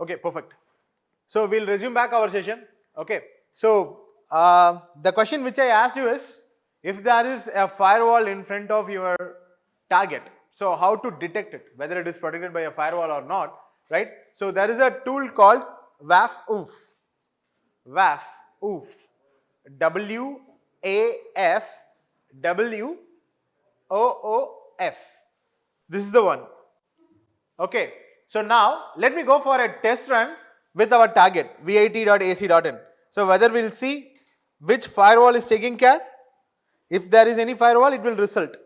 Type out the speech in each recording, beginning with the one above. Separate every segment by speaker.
Speaker 1: Okay, perfect. So we'll resume back our session. Okay. So the question which I asked you is, if there is a firewall in front of your target, so how to detect it, whether it is protected by a firewall or not, right? So there is a tool called WAF-OOF. WAF-OOF. WAF-WOOF. This is the one. Okay. So now let me go for a test run with our target vit.ac.in. So whether we'll see which firewall is taking care. If there is any firewall, it will result.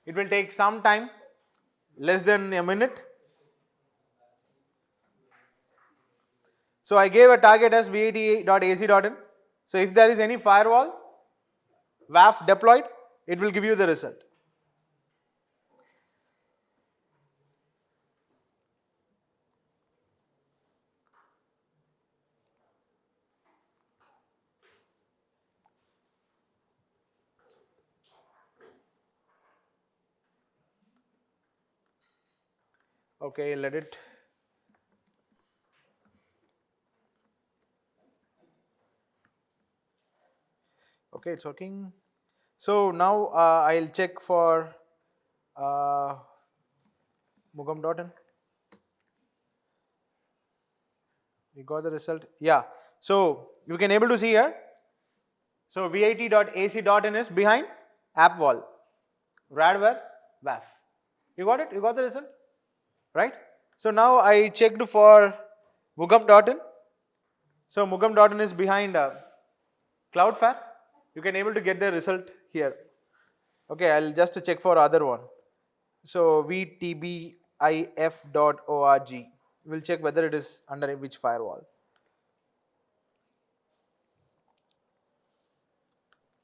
Speaker 1: It will take some time, less than a minute. So I gave a target as vit.ac.in. So if there is any firewall, WAF deployed, it will give you the result. Okay, let it. Okay, it's working. So now I'll check for mugam.in. We got the result. Yeah. So you can able to see here. So vit.ac.in is behind app wall. Radware WAF. You got it? You got the result? Right? So now I checked for mugam.in. So mugam.in is behind Cloudflare. You can able to get the result here. Okay, I'll just check for other one. So vtbif.org. We'll check whether it is under which firewall.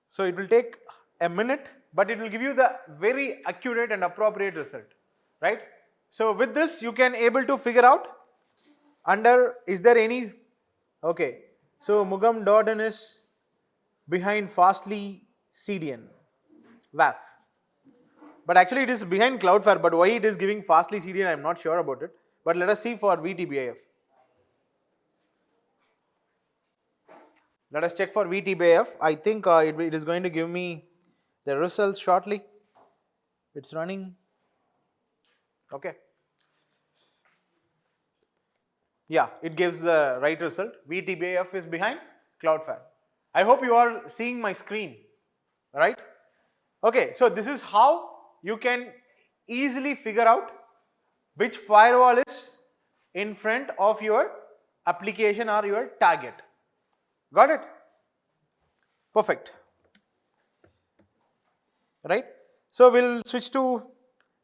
Speaker 1: So it will take a minute, but it will give you the very accurate and appropriate result, right? So with this, you can able to figure out under, is there any, okay, so mugam.in is behind Fastly CDN, WAF. But actually it is behind Cloudflare, but why it is giving Fastly CDN, I am not sure about it. But let us see for VTBIF. Let us check for VTBIF. I think it is going to give me the results shortly. It's running. Okay. Yeah, it gives the right result. VTBIF is behind Cloudflare. I hope you are seeing my screen, right? Okay, so this is how you can easily figure out which firewall is in front of your application or your target. Got it? Perfect. Right? So we'll switch to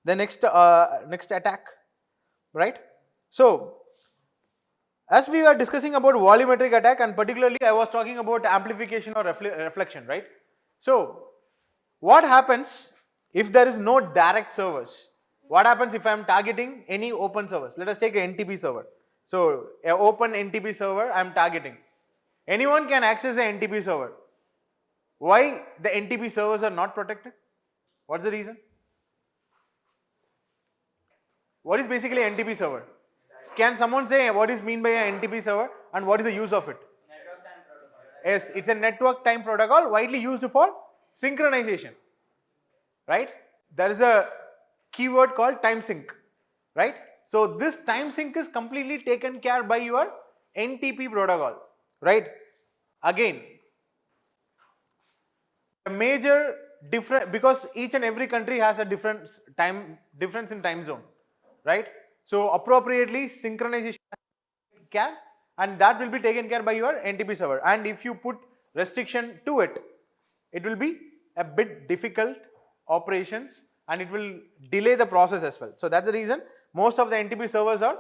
Speaker 1: the next attack, right? So as we were discussing about volumetric attack, and particularly I was talking about amplification or reflection, right? So what happens if there is no direct servers? What happens if I am targeting any open servers? Let us take an NTP server. So an open NTP server I am targeting. Anyone can access an NTP server. Why the NTP servers are not protected? What's the reason? What is basically NTP server? Can someone say what is mean by an NTP server and what is the use of it?
Speaker 2: Network time protocol.
Speaker 1: Yes, it's a network time protocol widely used for synchronization, right? There is a keyword called time sync, right? So this time sync is completely taken care by your NTP protocol, right? Again, a major difference, because each and every country has a difference in time zone, right? So appropriately synchronization can, and that will be taken care by your NTP server. And if you put restriction to it, it will be a bit difficult operations and it will delay the process as well. So that's the reason most of the NTP servers are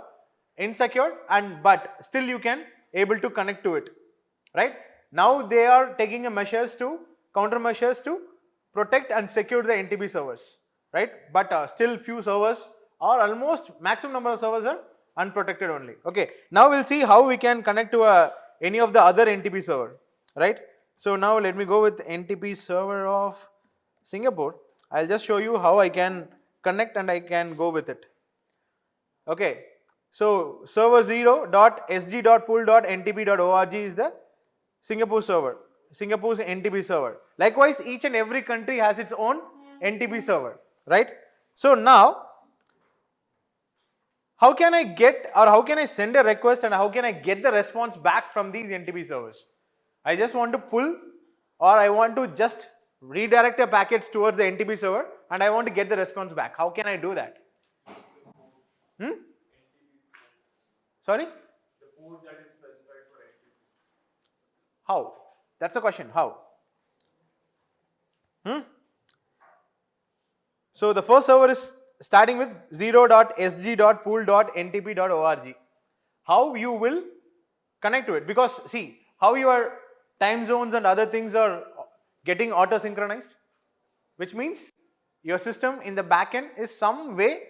Speaker 1: insecure, and but still you can able to connect to it, right? Now they are taking a countermeasures to protect and secure the NTP servers, right? But still few servers, or almost maximum number of servers, are unprotected only. Okay, now we'll see how we can connect to any of the other NTP server, right? So now let me go with NTP server of Singapore. I'll just show you how I can connect and I can go with it. Okay, so server 0.sg.pool.ntp.org is the Singapore server, Singapore's NTP server. Likewise, each and every country has its own NTP server, right? So now, how can I get, or how can I send a request and how can I get the response back from these NTP servers? I just want to pull, or I want to just redirect a packets towards the NTP server and I want to get the response back. How can I do that? Sorry?
Speaker 2: The port that is specified for NTP.
Speaker 1: How? That's the question. How? So the first server is starting with 0.sg.pool.ntp.org. How you will connect to it? Because see, how your time zones and other things are getting auto synchronized, which means your system in the backend is some way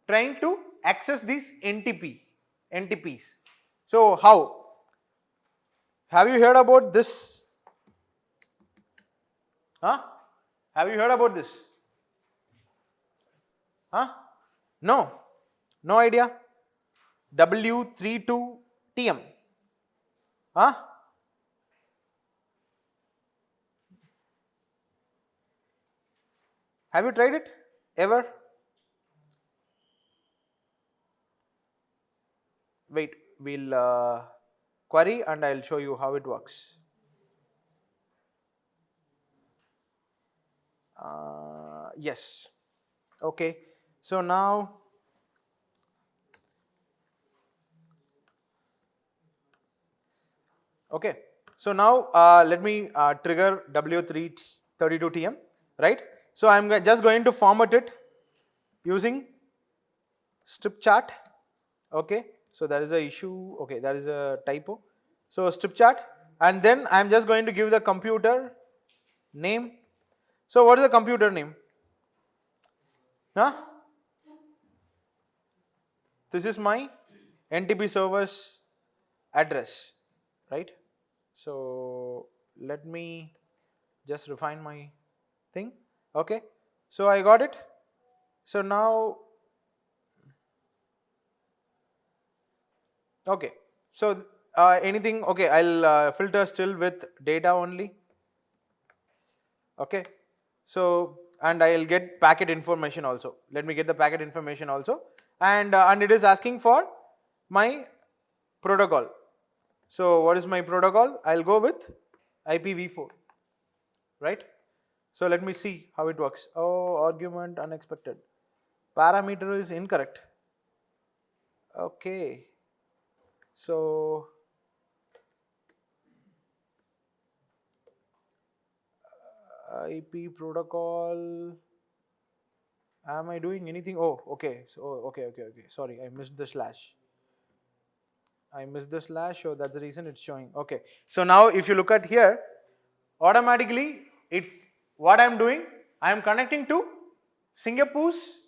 Speaker 1: trying to access these NTPs. So how? Have you heard about this? Huh? Have you heard about this? Huh? No. No idea. W32TM. Huh? Have you tried it ever? Wait, we'll query and I'll show you how it works. Yes. Okay. So now, okay. So now let me trigger W332TM, right? So I'm just going to format it using strip chart. Okay. So there is a issue. Okay, there is a typo. So strip chart, and then I'm just going to give the computer name. So what is the computer name? Huh? This is my NTP server's address, right? So let me just refine my thing. Okay, so I got it. So now, okay, so anything, okay, I'll filter still with data only. Okay, so and I'll get packet information also. Let me get the packet information also, and it is asking for my protocol. So what is my protocol? I'll go with IPv4, right? So let me see how it works. Oh, argument unexpected. Parameter is incorrect. Okay. So IP protocol. Am I doing anything? Oh, okay. So okay. Sorry, I missed the slash. So that's the reason it's showing. Okay. So now if you look at here, automatically what I'm doing, I'm connecting to Singapore's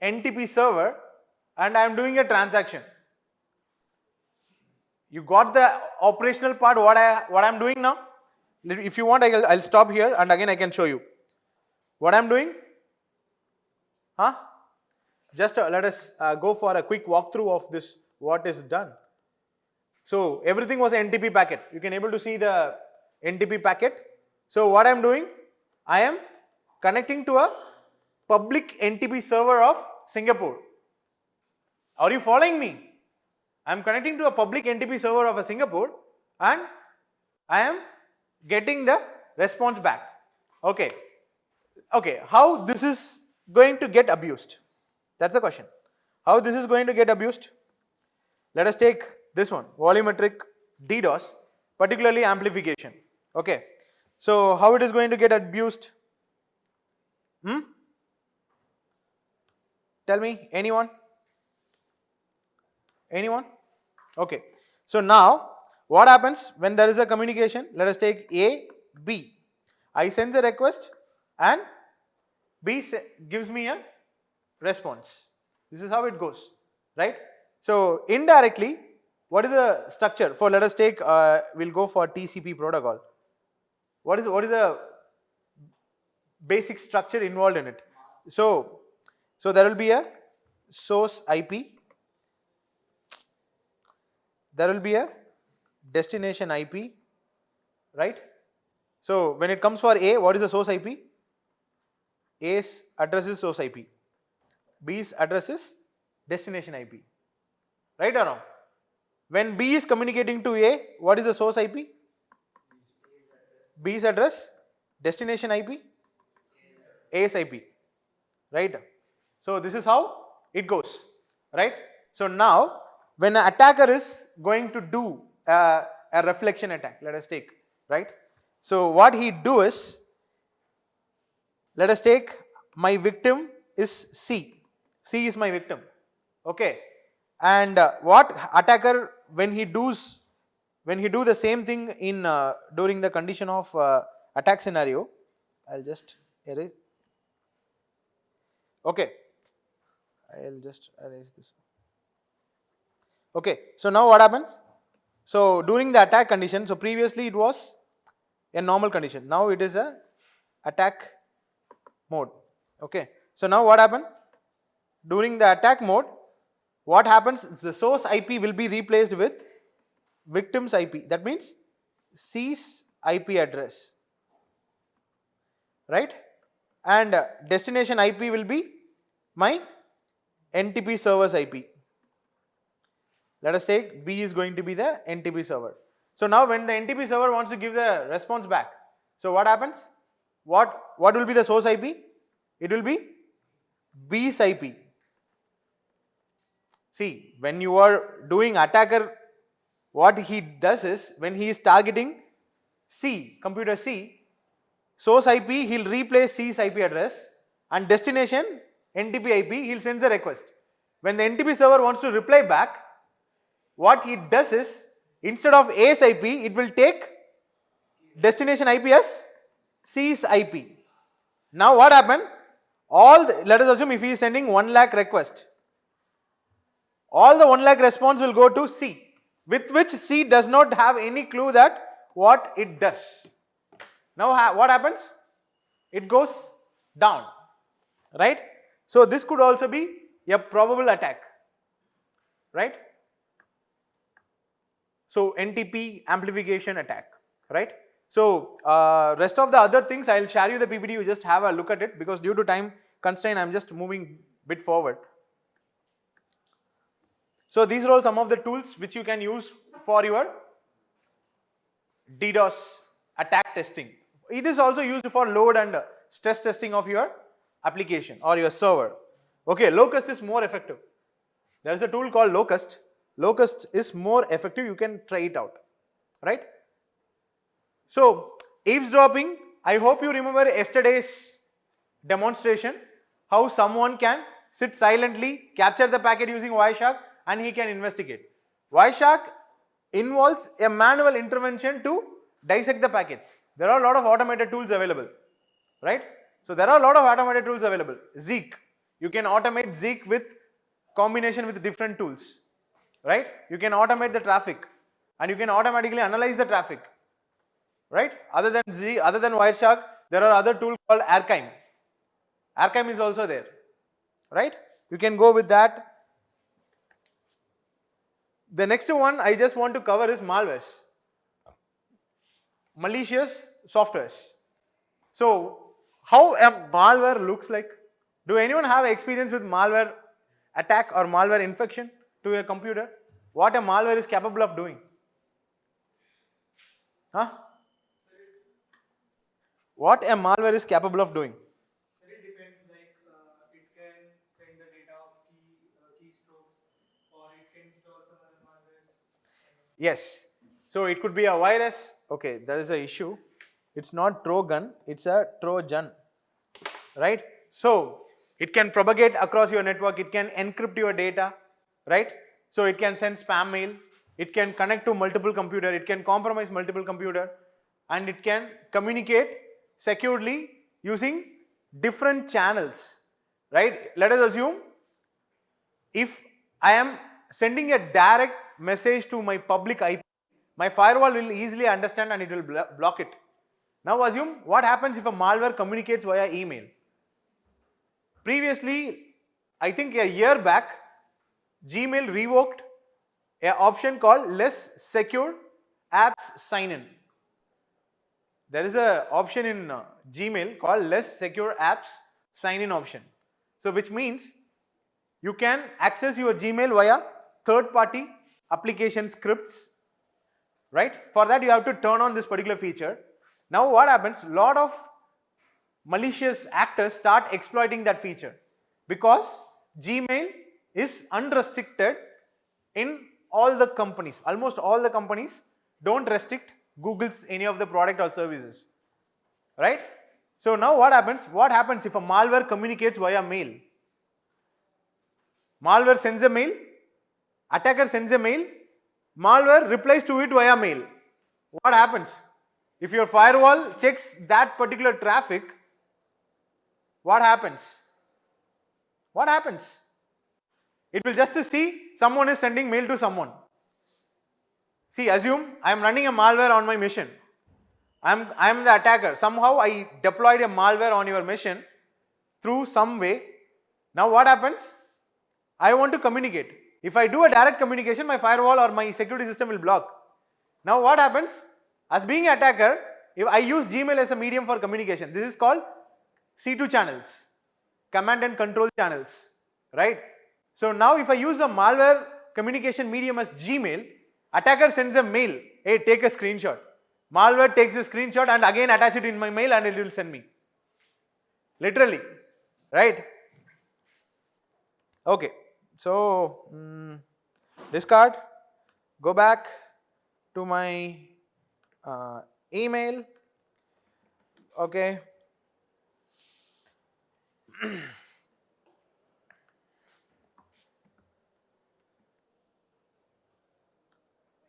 Speaker 1: NTP server and I'm doing a transaction. You got the operational part, what I'm doing now? If you want, I'll stop here and again I can show you. What I'm doing? Huh? Just let us go for a quick walkthrough of this, what is done. So everything was an NTP packet. You can able to see the NTP packet. So what I'm doing, I am connecting to a public NTP server of Singapore. Are you following me? I am connecting to a public NTP server of a Singapore and I am getting the response back. Okay. Okay, how this is going to get abused? That's the question. How this is going to get abused? Let us take this one, volumetric DDoS, particularly amplification. Okay. So how it is going to get abused? Tell me, anyone? Anyone? Okay. So now, what happens when there is a communication? Let us take A, B. I send a request and B gives me a response. This is how it goes, right? So indirectly, what is the structure? For let us take, we'll go for TCP protocol. What is the basic structure involved in it? So there will be a source IP, there will be a destination IP, right? So when it comes for A, what is the source IP? A's address is source IP. B's address is destination IP. Right or wrong? When B is communicating to A, what is the source IP? B's address, destination IP, A's IP. Right? So this is how it goes. Right? So now, when an attacker is going to do a reflection attack, let us take, right? So what he do is, let us take my victim is C. C is my victim. Okay. And what attacker, when he do the same thing in during the condition of attack scenario, I'll just erase. Okay, I'll just erase this. Okay, so now what happens? So during the attack condition, so previously it was a normal condition. Now it is a attack mode. Okay, so now what happened? During the attack mode, what happens? The source IP will be replaced with victim's IP. That means C's IP address, right? And destination IP will be my NTP server's IP. Let us take B is going to be the NTP server. So now when the NTP server wants to give the response back, so what happens? What will be the source IP? It will be B's IP. See, when you are doing attacker, what he does is, when he is targeting C, computer C, source IP, he'll replace C's IP address, and destination NTP IP, he'll send the request. When the NTP server wants to reply back, what he does is, instead of A's IP, it will take destination IP as C's IP. Now what happened? Let us assume if he is sending 1 lakh request, all the 1 lakh response will go to C, with which C does not have any clue that what it does. Now what happens? It goes down, right? So this could also be a probable attack, right? So NTP amplification attack, right? So rest of the other things, I'll share you the PPT, you just have a look at it, because due to time constraint, I'm just moving a bit forward. So these are all some of the tools which you can use for your DDoS attack testing. It is also used for load and stress testing of your application or your server. Okay, Locust is more effective. There is a tool called Locust. Locust is more effective, you can try it out, right? So eavesdropping, I hope you remember yesterday's demonstration, how someone can sit silently, capture the packet using Wireshark, and he can investigate. Wireshark involves a manual intervention to dissect the packets. There are a lot of automated tools available, right? So there are a lot of automated tools available. Zeek, you can automate Zeek with combination with different tools, right? You can automate the traffic, and you can automatically analyze the traffic, right? Other than Wireshark, there are other tools called Archime. Archime is also there, right? You can go with that. The next one I just want to cover is malwares, malicious softwares. So how a malware looks like? Do anyone have experience with malware attack or malware infection to a computer? What a malware is capable of doing? Huh? What a malware is capable of doing?
Speaker 2: It depends, like it can send the data of keystrokes, or it can store some other malwares.
Speaker 1: Yes. So it could be a virus. Okay, there is an issue. It's not Trojan, it's a Trojan, right? So it can propagate across your network, it can encrypt your data, right? So it can send spam mail, it can connect to multiple computer, it can compromise multiple computer, and it can communicate securely using different channels, right? Let us assume if I am sending a direct message to my public IP, my firewall will easily understand and it will block it. Now assume what happens if a malware communicates via email. Previously, I think a year back, Gmail revoked an option called less secure apps sign in. There is a option in Gmail called less secure apps sign in option. So which means you can access your Gmail via third party application scripts, right? For that you have to turn on this particular feature. Now what happens, lot of malicious actors start exploiting that feature because Gmail is unrestricted in all the companies. Almost all the companies don't restrict Google's any of the product or services, right? So now what happens? What happens if a malware communicates via mail? Malware sends a mail, attacker sends a mail, malware replies to it via mail. What happens? If your firewall checks that particular traffic, what happens? What happens? It will just see someone is sending mail to someone. See, assume I am running a malware on my machine. I am the attacker. Somehow I deployed a malware on your machine through some way. Now what happens? I want to communicate. If I do a direct communication, my firewall or my security system will block. Now what happens? As being an attacker, if I use Gmail as a medium for communication, this is called C2 channels, command and control channels, right? So now if I use a malware communication medium as Gmail, attacker sends a mail, hey, take a screenshot. Malware takes a screenshot and again attach it in my mail and it will send me. Literally, right? Okay, so discard, go back to my email, okay.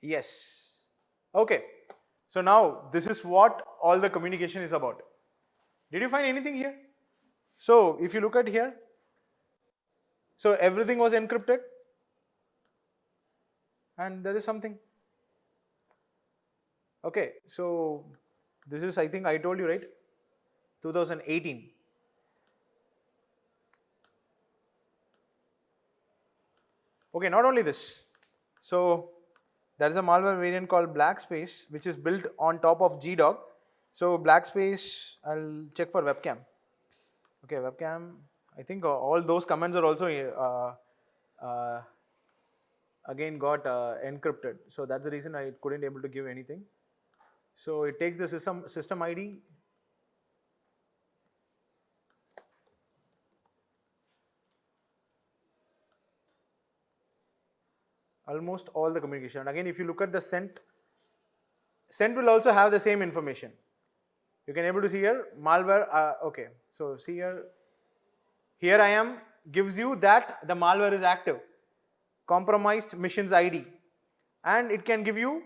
Speaker 1: Yes, okay. So now this is what all the communication is about. Did you find anything here? So if you look at here, so everything was encrypted and there is something. Okay, so this is, I think I told you, right? 2018. Okay, not only this. So there is a malware variant called Blackspace which is built on top of GDog. So Blackspace, I'll check for webcam. Okay, webcam, I think all those commands are also again got encrypted. So that's the reason I couldn't able to give anything. So it takes the system ID. Almost all the communication. Again, if you look at the sent will also have the same information. You can able to see here malware. Okay, so see here I am gives you that the malware is active, compromised missions ID, and it can give you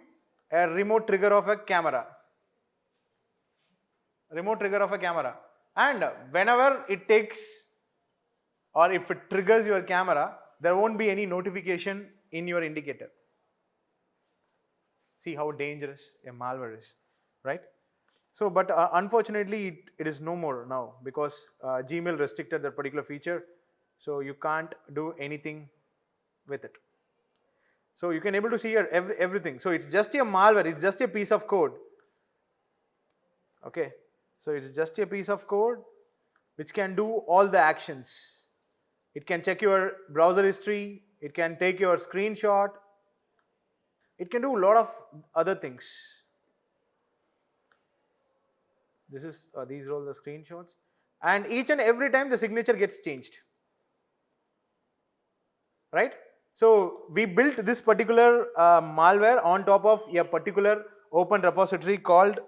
Speaker 1: a remote trigger of a camera. Remote trigger of a camera, and whenever it takes or if it triggers your camera, there won't be any notification in your indicator. See how dangerous a malware is, right? So, but unfortunately, it is no more now because Gmail restricted that particular feature. So you can't do anything with it. So you can able to see here everything. So it's just a malware. It's just a piece of code. Okay. So it's just a piece of code which can do all the actions. It can check your browser history. It can take your screenshot. It can do a lot of other things. This is these are all the screenshots, and each and every time the signature gets changed, right? So we built this particular malware on top of a particular open repository called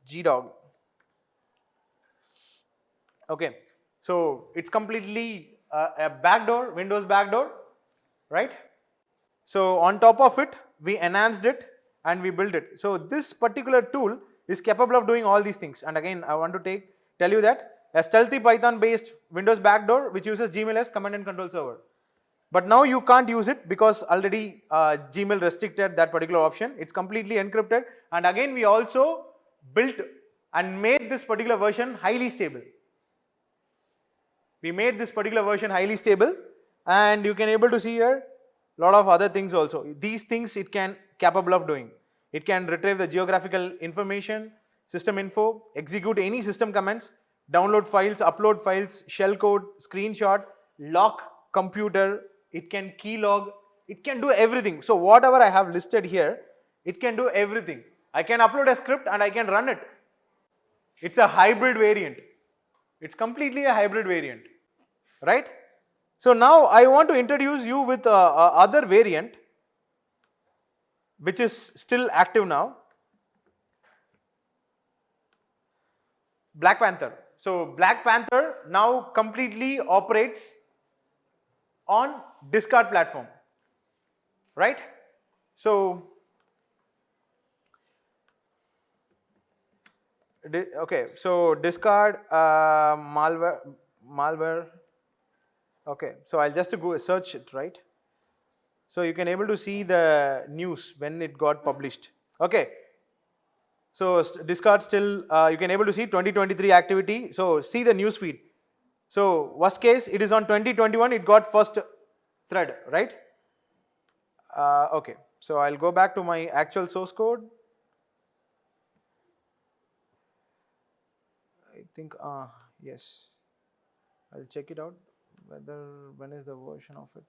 Speaker 1: GDog. Okay, so it's completely a backdoor, Windows backdoor, right? So on top of it, we enhanced it and we built it. So this particular tool is capable of doing all these things. And again, I want to tell you that a stealthy Python based Windows backdoor which uses Gmail as command and control server. But now you can't use it because already Gmail restricted that particular option. It's completely encrypted. And again, we also built and made this particular version highly stable. We made this particular version highly stable, and you can able to see here lot of other things also. These things it can capable of doing. It can retrieve the geographical information, system info, execute any system commands, download files, upload files, shell code, screenshot, lock computer, it can keylog, it can do everything. So whatever I have listed here, it can do everything. I can upload a script and I can run it. It's a hybrid variant. It's completely a hybrid variant, right? So now I want to introduce you with other variant which is still active now. Black Panther. So Black Panther now completely operates on Discard platform, right? So okay, so Discard malware. Okay, so I'll just go search it, right? So you can able to see the news when it got published. Okay, so Discard still you can able to see 2023 activity. So see the news feed. So worst case it is on 2021 it got first thread, right? Okay, so I'll go back to my actual source code. I think yes, I'll check it out whether when is the version of it.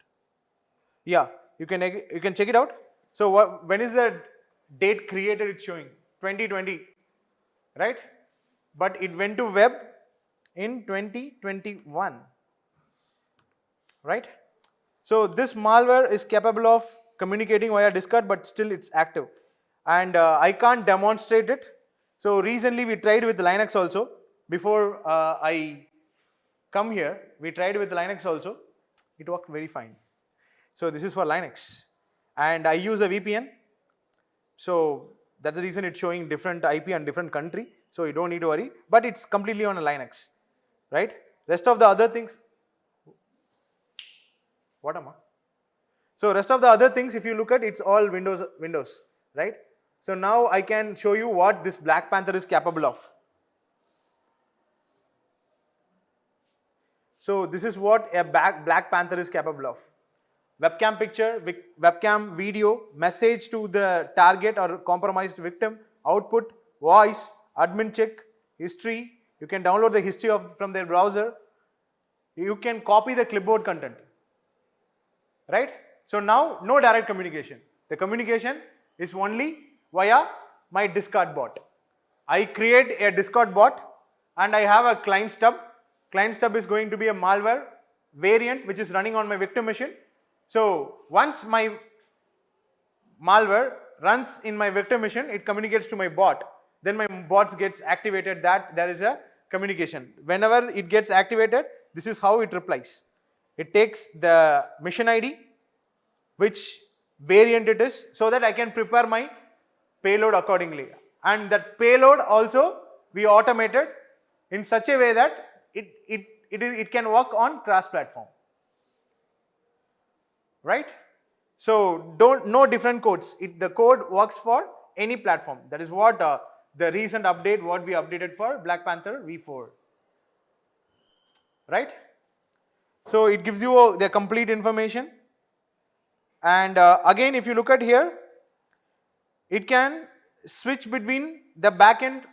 Speaker 1: Yeah, you can check it out. So when is the date created? It's showing 2020, right? But it went to web in 2021, right? So this malware is capable of communicating via Discord, but still it's active, and I can't demonstrate it. So recently we tried with Linux also. Before I come here, we tried with Linux also. It worked very fine. So this is for Linux, and I use a VPN. So that's the reason it's showing different IP and different country. So you don't need to worry, but it's completely on a Linux, right? Rest of the other things, what am I? So rest of the other things, if you look at, it's all Windows, right? So now I can show you what this Black Panther is capable of. So this is what a Black Panther is capable of. Webcam picture, webcam video, message to the target or compromised victim, output, voice, admin check, history. You can download the history from their browser. You can copy the clipboard content, right? So now no direct communication. The communication is only via my Discord bot. I create a Discord bot and I have a client stub. Client stub is going to be a malware variant which is running on my victim machine. So once my malware runs in my victim machine, it communicates to my bot. Then my bot gets activated that there is a communication. Whenever it gets activated, this is how it replies. It takes the mission ID, which variant it is, so that I can prepare my payload accordingly. And that payload also we automated in such a way that it can work on cross-platform, right? So no different codes. The code works for any platform. That is what the recent update what we updated for Black Panther v4, right? So it gives you the complete information. And again, if you look at here, it can switch between the backend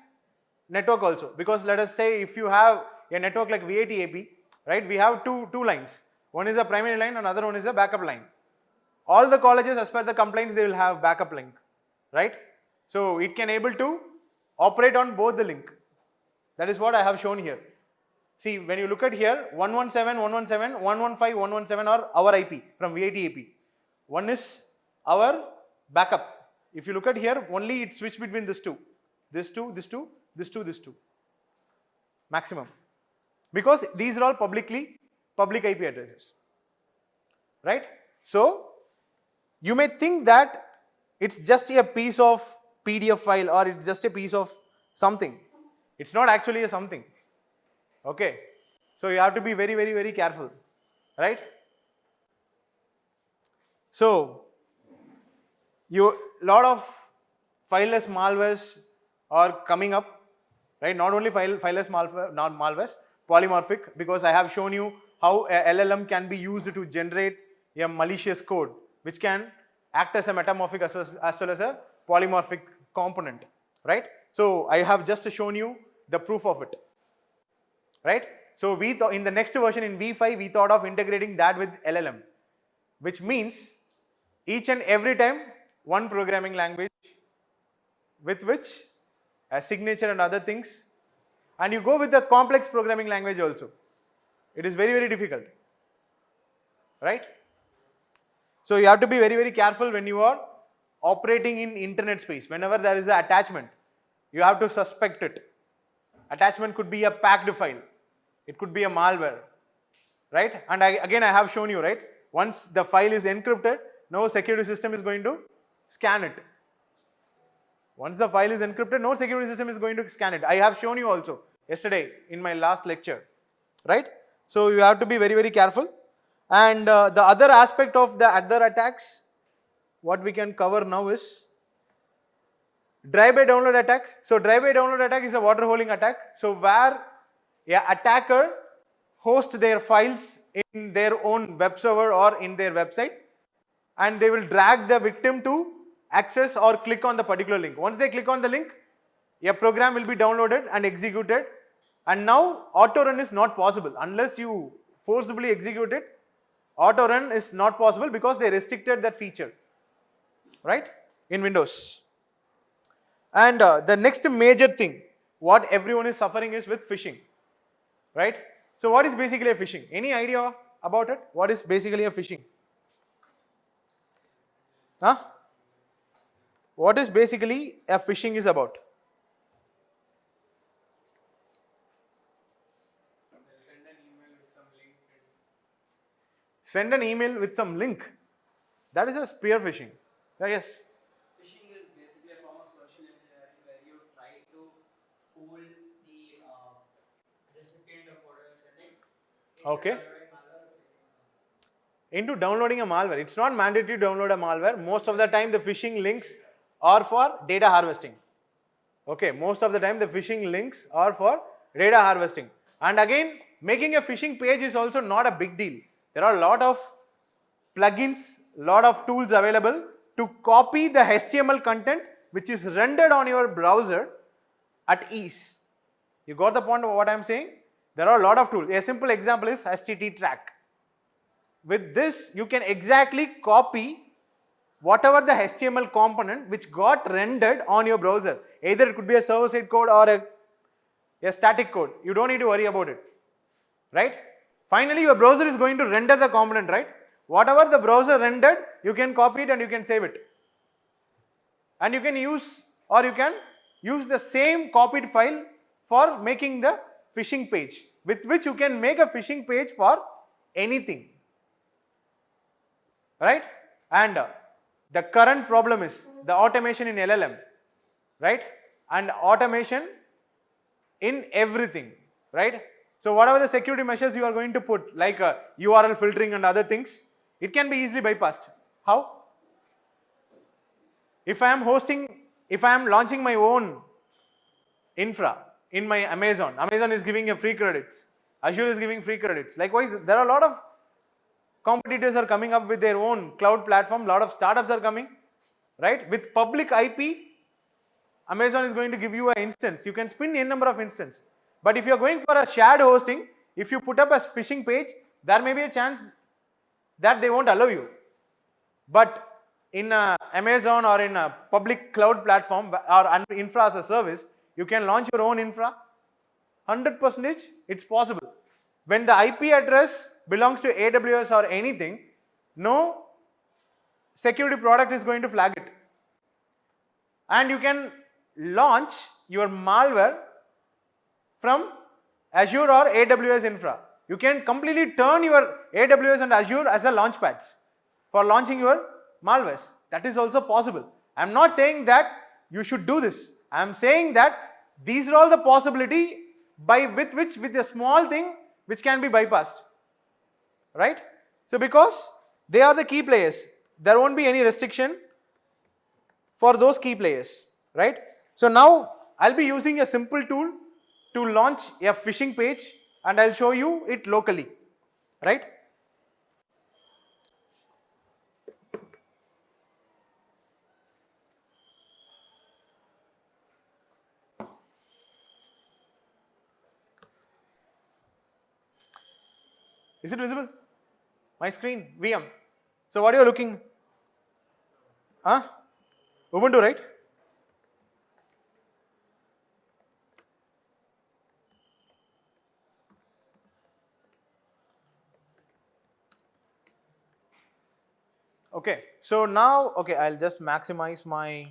Speaker 1: network also, because let us say if you have a network like VAT AP, right? We have two lines. One is a primary line, another one is a backup line. All the colleges, as per the complaints, they will have backup link, right? So it can able to operate on both the link. That is what I have shown here. See, when you look at here, 117, 117, 115, 117 are our IP from VAT AP. One is our backup. If you look at here, only it switch between this two, this two, this two, this two, this two, maximum. Because these are all public IP addresses, right? So you may think that it's just a piece of PDF file or it's just a piece of something. It's not actually a something, okay? So you have to be very, very, very careful, right? So lot of fileless malwares are coming up, right? Not only fileless malwares, polymorphic, because I have shown you how a LLM can be used to generate a malicious code which can act as a metamorphic as well as a polymorphic component, right? So I have just shown you the proof of it, right? So we thought in the next version in V5 we thought of integrating that with LLM, which means each and every time one programming language with which a signature and other things, and you go with the complex programming language also. It is very, very difficult, right? So you have to be very, very careful when you are operating in internet space. Whenever there is an attachment, you have to suspect it. Attachment could be a packed file. It could be a malware, right? And again, I have shown you, right? Once the file is encrypted, no security system is going to scan it. Once the file is encrypted, no security system is going to scan it. I have shown you also yesterday in my last lecture, right? So you have to be very, very careful. And the other aspect of the other attacks, what we can cover now is drive-by download attack. So drive-by download attack is a water holing attack. So where an attacker hosts their files in their own web server or in their website, and they will drag the victim to access or click on the particular link. Once they click on the link, a program will be downloaded and executed, and now auto run is not possible unless you forcibly execute it. Auto run is not possible because they restricted that feature, right, in Windows. And the next major thing what everyone is suffering is with phishing, right? So what is basically a phishing? Any idea about it? What is basically a phishing? Huh? What is basically a phishing is about? Send an email with some link. That is a spear phishing. Yes.
Speaker 3: Phishing is basically a form of social engineering where you try to fool the recipient of whatever you're sending
Speaker 1: Okay.
Speaker 3: into
Speaker 1: Into
Speaker 3: downloading malware.
Speaker 1: downloading a malware. It's not mandatory to download a malware. Most of the time the phishing links are for data harvesting. Okay, most of the time the phishing links are for data harvesting. And again, making a phishing page is also not a big deal. There are a lot of plugins, lot of tools available to copy the HTML content which is rendered on your browser at ease. You got the point of what I am saying? There are a lot of tools. A simple example is HTTP track. With this, you can exactly copy whatever the HTML component which got rendered on your browser. Either it could be a server-side code or a static code. You don't need to worry about it, right? Finally, your browser is going to render the component, right? Whatever the browser rendered, you can copy it and you can save it. And you can use the same copied file for making the phishing page, with which you can make a phishing page for anything, right? And the current problem is the automation in LLM, right? And automation in everything, right? So whatever the security measures you are going to put, like URL filtering and other things, it can be easily bypassed. How? If I am launching my own infra in my Amazon is giving a free credits, Azure is giving free credits. Likewise, there are a lot of competitors are coming up with their own cloud platform, a lot of startups are coming, right? With public IP, Amazon is going to give you an instance. You can spin n number of instances. But if you are going for a shared hosting, if you put up a phishing page, there may be a chance that they won't allow you. But in Amazon or in a public cloud platform or infra as a service, you can launch your own infra. 100% it's possible. When the IP address belongs to AWS or anything, no security product is going to flag it. And you can launch your malware from Azure or AWS infra. You can completely turn your AWS and Azure as a launch pads for launching your malwares. That is also possible. I am not saying that you should do this. I am saying that these are all the possibility with a small thing which can be bypassed, right? So because they are the key players, there won't be any restriction for those key players, right? So now I'll be using a simple tool to launch a phishing page and I'll show you it locally, right? Is it visible? My screen, VM. So what are you looking? Huh? Ubuntu, right? Okay, so now, okay, I'll just maximize my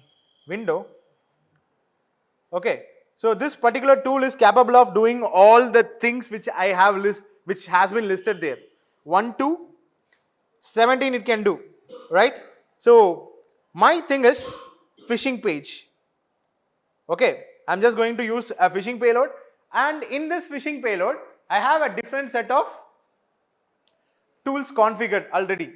Speaker 1: window. Okay, so this particular tool is capable of doing all the things which I have which has been listed there. 1 to 17 it can do, right? So my thing is phishing page. Okay, I'm just going to use a phishing payload, and in this phishing payload, I have a different set of tools configured already.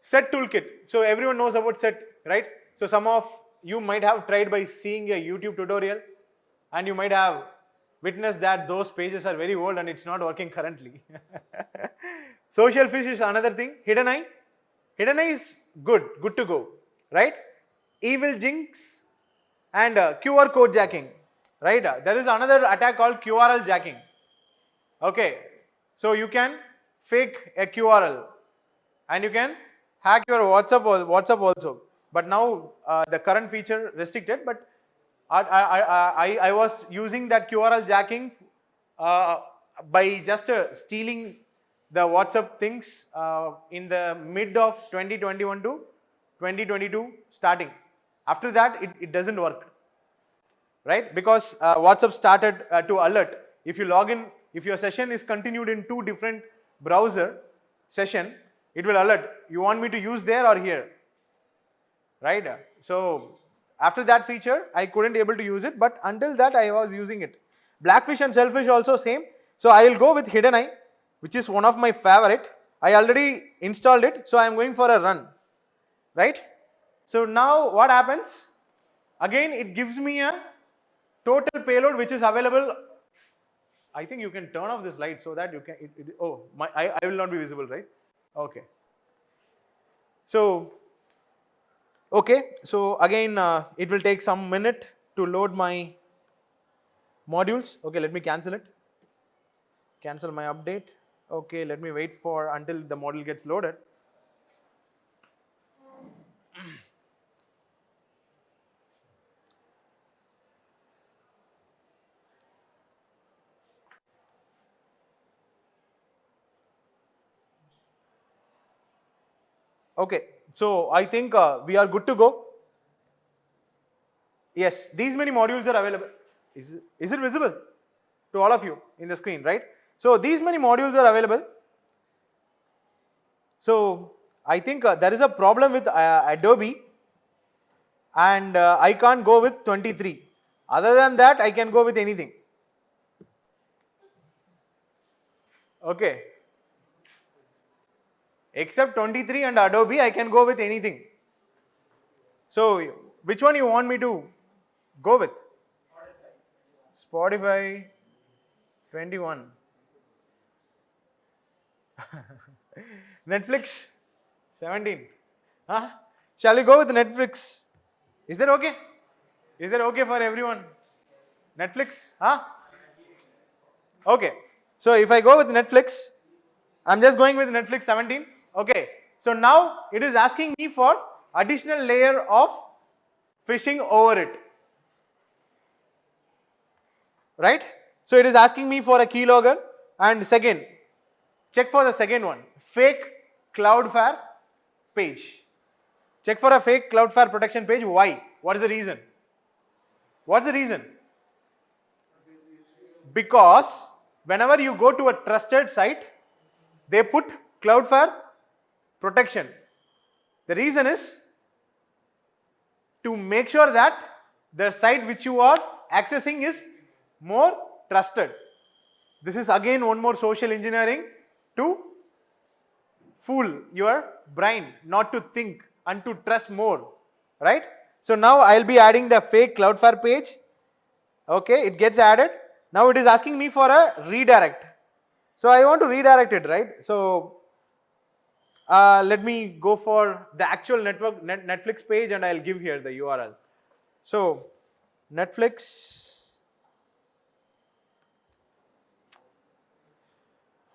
Speaker 1: Set toolkit. So everyone knows about set, right? So some of you might have tried by seeing a YouTube tutorial, and you might have witnessed that those pages are very old and it's not working currently. Social fish is another thing. Hidden eye. Hidden eye is good to go, right? Evil jinx and QR code jacking, right? There is another attack called QRL jacking. Okay, so you can fake a QRL and you can hack your WhatsApp also. But now the current feature restricted. But I was using that QRL jacking by just stealing the WhatsApp things in the mid of 2021 to 2022 starting. After that, it doesn't work, right? Because WhatsApp started to alert. If you log in, if your session is continued in 2 different browser session, it will alert. You want me to use there or here, right? So after that feature, I couldn't able to use it, but until that I was using it. Blackfish and Shellfish also same. So I will go with Hidden Eye, which is one of my favorite. I already installed it, so I am going for a run, right? So now what happens? Again, it gives me a total payload which is available. I think you can turn off this light so that you can. I will not be visible, right? Okay. So, okay. So again, it will take some minute to load my modules. Okay, let me cancel it. Cancel my update. Okay, let me wait for until the module gets loaded. Okay, so I think we are good to go. Yes, these many modules are available. Is it visible to all of you in the screen, right? So these many modules are available. So I think there is a problem with Adobe, and I can't go with 23. Other than that, I can go with anything. Okay. Except 23 and Adobe, I can go with anything. So which one you want me to go with? Spotify 21. Netflix 17. Huh? Shall we go with Netflix? Is that okay? Is that okay for everyone? Netflix? Huh? Okay. So if I go with Netflix, I'm just going with Netflix 17. Okay. So now it is asking me for additional layer of phishing over it. Right? So it is asking me for a keylogger, and second, check for the second one, fake Cloudflare page. Check for a fake Cloudflare protection page. Why? What is the reason? What's the reason? Because whenever you go to a trusted site, they put Cloudflare protection. The reason is to make sure that the site which you are accessing is more trusted. This is again one more social engineering to fool your brain not to think and to trust more, right? So now I'll be adding the fake Cloudflare page. Okay, it gets added. Now it is asking me for a redirect. So I want to redirect it, right? So let me go for the actual Netflix page, and I'll give here the URL. So Netflix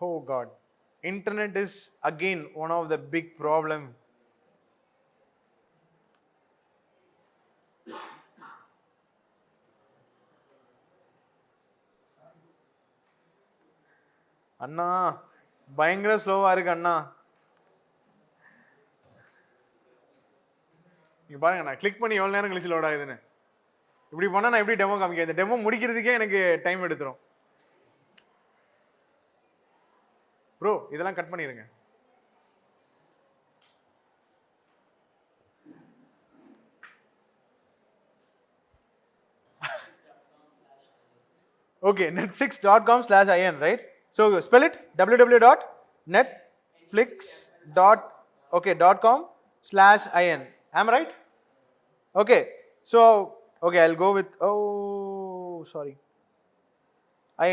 Speaker 1: Oh God. Internet is again one of the big problem. அண்ணா பயங்கர ஸ்லோவா இருக்கு அண்ணா. நீங்க பாருங்க நான் click பண்ணி எவ்வளவு நேரம் கழிச்சு லோட் ஆகுதுன்னு. இப்படி பண்ணா நான் எப்படி டெமோ காமிக்க? இந்த டெமோ முடிக்கிறதுக்கே எனக்கு டைம் எடுத்துரும். ப்ரோ இதெல்லாம் கட் பண்ணிருங்க. Okay, netflix.com/in, right? So spell it www.netflix.com/in. Am I right? Okay. So okay, I'll go with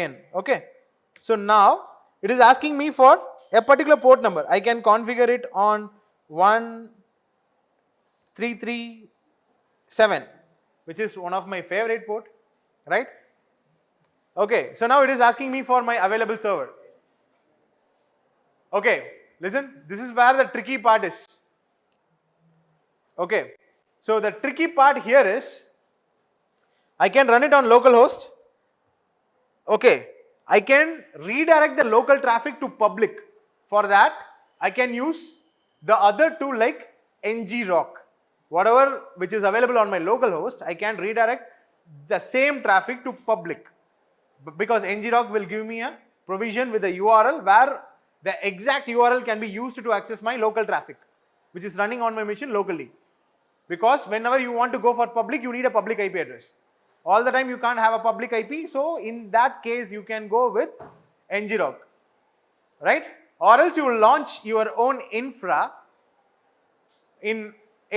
Speaker 1: in. Okay. So now it is asking me for a particular port number. I can configure it on 1337, which is one of my favorite port, right? Okay, so now it is asking me for my available server. Okay, listen, this is where the tricky part is. Okay, so the tricky part here is I can run it on localhost. Okay, I can redirect the local traffic to public. For that, I can use the other tool like ngrok. Whatever which is available on my localhost, I can redirect the same traffic to public. Because ngrok will give me a provision with a URL where the exact URL can be used to access my local traffic, which is running on my machine locally. Because whenever you want to go for public, you need a public IP address. All the time you can't have a public IP, so in that case you can go with ngrok, right? Or else you will launch your own infra in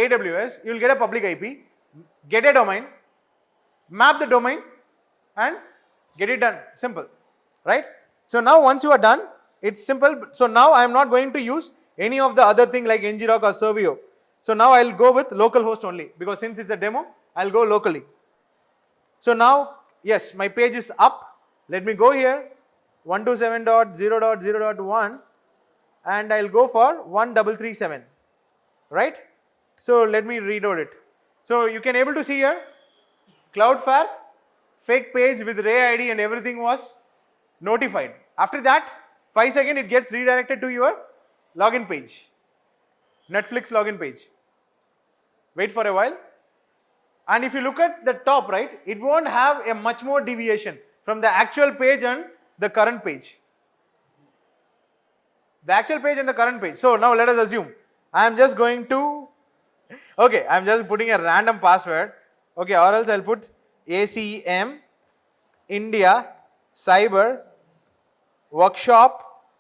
Speaker 1: AWS, you will get a public IP, get a domain, map the domain and get it done. Simple, right? So now once you are done, it's simple. So now I am not going to use any of the other thing like ngrok or Servio. So now I'll go with localhost only, because since it's a demo, I'll go locally. So now, yes, my page is up. Let me go here, 127.0.0.1, and I'll go for 1337, right? So let me reload it. So you can able to see here, Cloudflare, fake page with Ray ID and everything was notified. After that, 5 seconds it gets redirected to your login page, Netflix login page. Wait for a while. And if you look at the top, right, it won't have a much more deviation from the actual page and the current page. The actual page and the current page. So now let us assume I am just going to, okay, I am just putting a random password. Okay, or else I'll put ACM India Cyber Workshop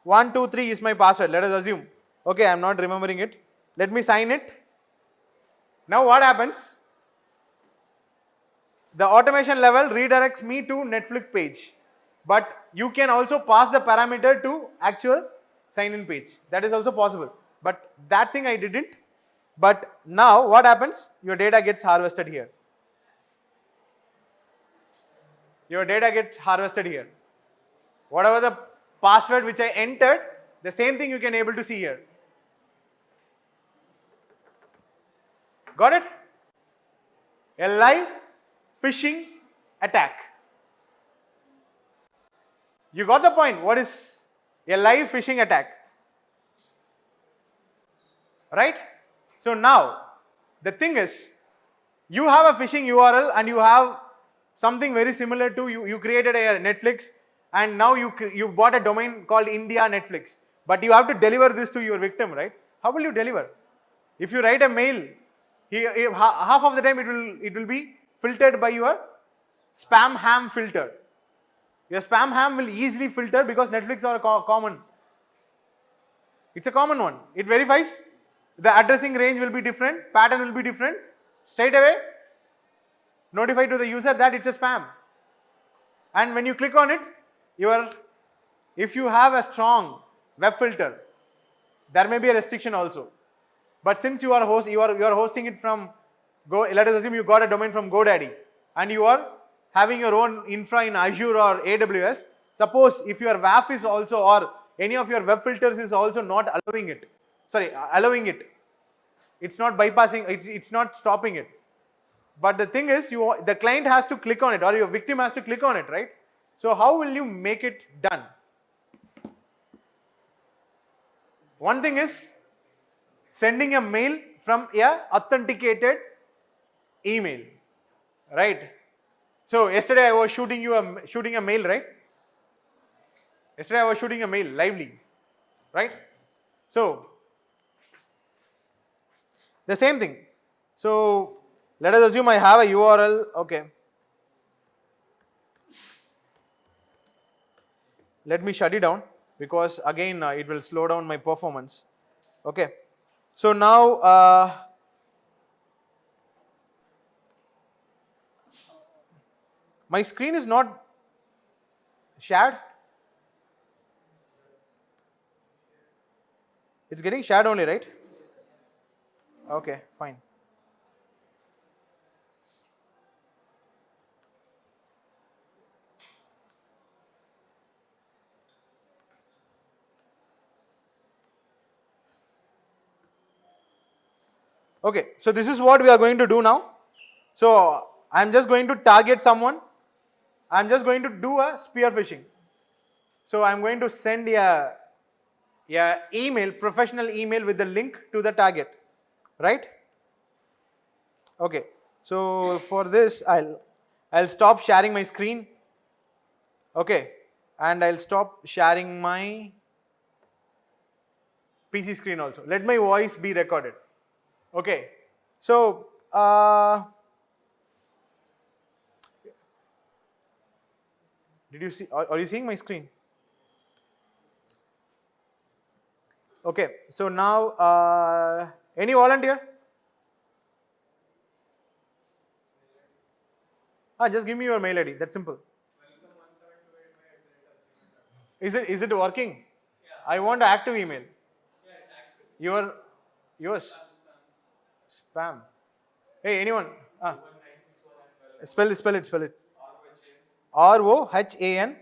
Speaker 1: 123 is my password. Let us assume. Okay, I am not remembering it. Let me sign it. Now what happens? The automation level redirects me to Netflix page, but you can also pass the parameter to actual sign in page. That is also possible, but that thing I didn't. But now what happens? Your data gets harvested here. Your data gets harvested here. Whatever the password which I entered, the same thing you can able to see here. Got it? A live phishing attack. You got the point? What is a live phishing attack? Right? So now, the thing is, you have a phishing URL and you have something very similar to you created a Netflix, and now you bought a domain called India Netflix, but you have to deliver this to your victim, right? How will you deliver? If you write a mail, half of the time it will be filtered by your spam ham filter. Your spam ham will easily filter because Netflix are common. It's a common one. It verifies the addressing range will be different, pattern will be different. Straight away, notify to the user that it's a spam. And when you click on it, if you have a strong web filter, there may be a restriction also. But since you are hosting it from let us assume you got a domain from GoDaddy and you are having your own infra in Azure or AWS. Suppose if your WAF is also, or any of your web filters is also not allowing it. Sorry, allowing it. It's not bypassing, it's not stopping it. But the thing is, the client has to click on it, or your victim has to click on it, right? So how will you make it done? One thing is sending a mail from a authenticated email, right? So yesterday I was shooting a mail, right? Yesterday I was shooting a mail lively, right? So the same thing. So let us assume I have a URL. Okay. Let me shut it down, because again it will slow down my performance. Okay. So now my screen is not shared. It's getting shared only, right? Okay, fine. Okay, so this is what we are going to do now. So I'm just going to target someone. I'm just going to do a spear phishing. So I'm going to send a email, professional email with the link to the target, right? Okay, so for this I'll stop sharing my screen. Okay, and I'll stop sharing my PC screen also. Let my voice be recorded. Okay, so did you see? Are you seeing my screen? Okay, so now any volunteer? Just give me your mail ID. That's simple. Is it working? I want an active email. Yours? Spam. Hey, anyone? Spell it. ROHAN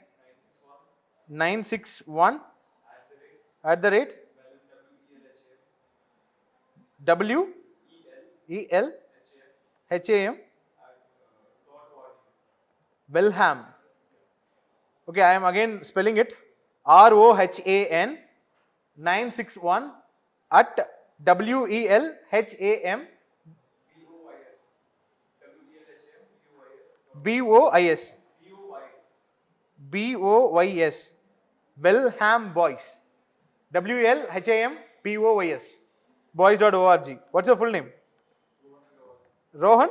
Speaker 1: 961 at the rate WELHAM Welham. Okay, I am again spelling it. ROHAN 961 at WELHAM BOYS Welham Boys. WELHAM BOYS boys.org. What's your full name? Rohan?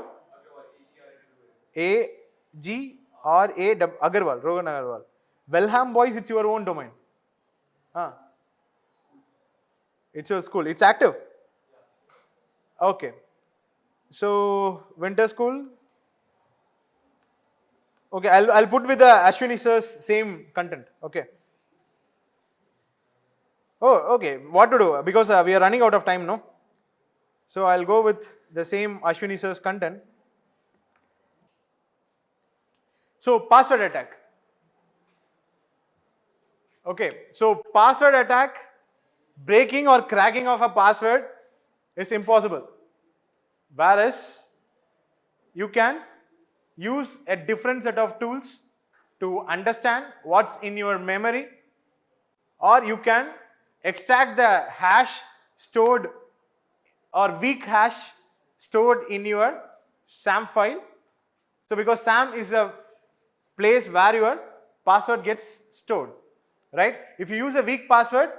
Speaker 1: Agarwal. Rohan Agarwal. Welham Boys, it's your own domain. It's your school. It's active? Okay. So, winter school. Okay, I'll put with the Ashwini sir's same content. Okay. Oh, okay. What to do? Because we are running out of time, no? So I'll go with the same Ashwini sir's content. So password attack. Okay. So password attack, breaking or cracking of a password is impossible. Whereas you can use a different set of tools to understand what's in your memory, or you can extract the hash stored or weak hash stored in your SAM file. So because SAM is a place where your password gets stored, right? If you use a weak password,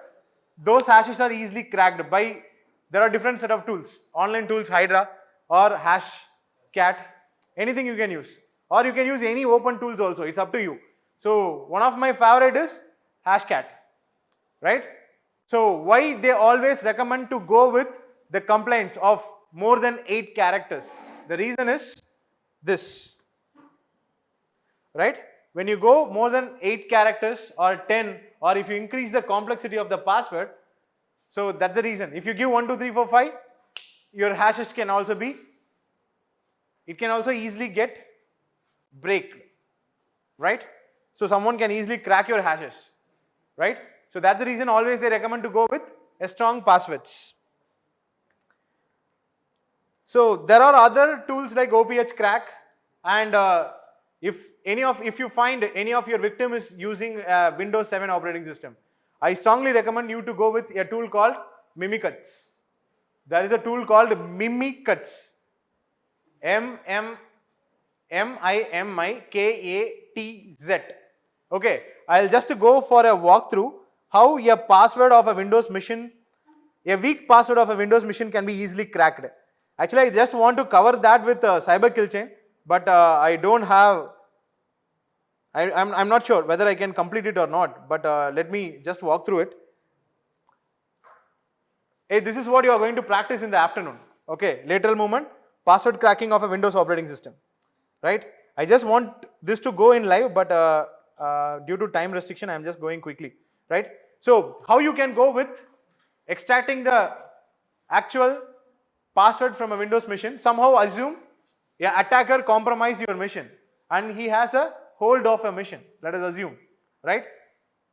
Speaker 1: those hashes are easily cracked by, there are different set of tools, online tools, Hydra or Hashcat, anything you can use, or you can use any open tools also, it's up to you. So one of my favorite is Hashcat, right? So why they always recommend to go with the compliance of more than 8 characters? The reason is this, right? When you go more than 8 characters or 10, or if you increase the complexity of the password, so that's the reason. If you give 1, 2, 3, 4, 5, your hashes can also be, it can also easily get breaked, right? So someone can easily crack your hashes, right? So that's the reason always they recommend to go with a strong passwords. So there are other tools like OPH crack, and if you find any of your victim is using Windows 7 operating system, I strongly recommend you to go with a tool called Mimikatz. There is a tool called Mimikatz. Mimikatz. Okay, I'll just go for a walkthrough how a password of a Windows machine, a weak password of a Windows machine can be easily cracked. Actually, I just want to cover that with Cyber Kill Chain, but I don't have. I'm not sure whether I can complete it or not. But let me just walk through it. Hey, this is what you are going to practice in the afternoon. Okay, lateral movement, password cracking of a Windows operating system. Right? I just want this to go in live, but due to time restriction, I'm just going quickly. Right? So, how you can go with extracting the actual password from a Windows machine? Somehow assume an attacker compromised your machine and he has a hold of a machine. Let us assume. Right?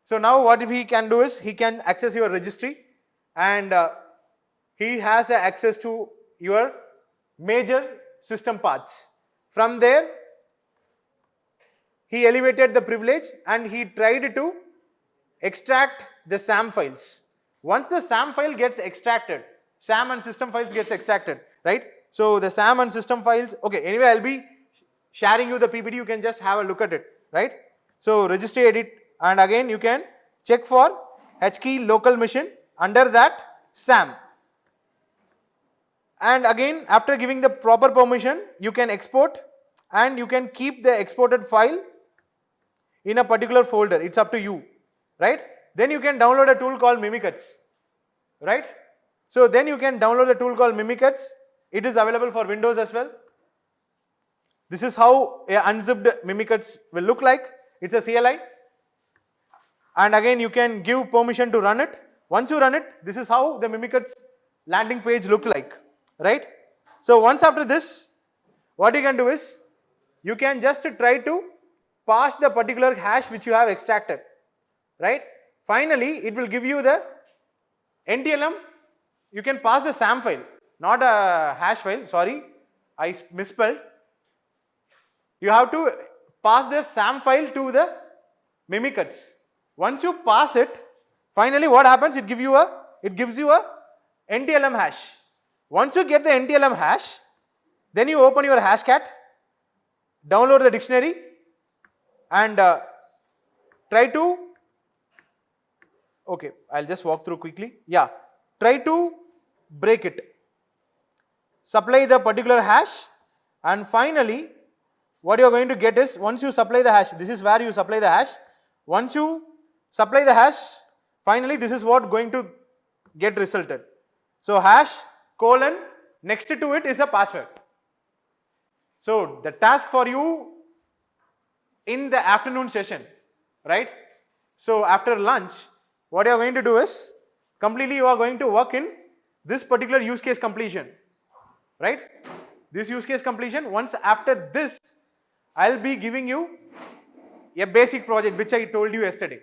Speaker 1: So, now what he can do is he can access your registry, and he has access to your major system paths. From there, he elevated the privilege and he tried to extract the SAM files. Once the SAM file gets extracted, SAM and system files gets extracted, right? So the SAM and system files, okay, anyway, I'll be sharing you the PPT, you can just have a look at it, right? So registry edit, and again you can check for HKey local machine, under that SAM. And again, after giving the proper permission, you can export and you can keep the exported file in a particular folder. It's up to you, right? Then you can download a tool called Mimikatz, right? So then you can download a tool called Mimikatz. It is available for Windows as well. This is how a unzipped Mimikatz will look like. It's a CLI. And again, you can give permission to run it. Once you run it, this is how the Mimikatz landing page looked like, right? So once after this, what you can do is, you can just try to pass the particular hash which you have extracted, right? Finally, it will give you the NTLM. You can pass the SAM file, not a hash file, sorry, I misspelled. You have to pass the SAM file to the Mimikatz. Once you pass it, finally what happens, it gives you a NTLM hash. Once you get the NTLM hash, then you open your hashcat, download the dictionary, and try to, okay, I'll just walk through quickly. Yeah, try to break it. Supply the particular hash, and finally, what you are going to get is, once you supply the hash, this is where you supply the hash. Once you supply the hash, finally this is what going to get resulted. So hash colon, next to it is a password. So the task for you in the afternoon session, right? So after lunch, what you are going to do is, completely you are going to work in this particular use case completion, right? This use case completion. Once after this, I'll be giving you a basic project which I told you yesterday.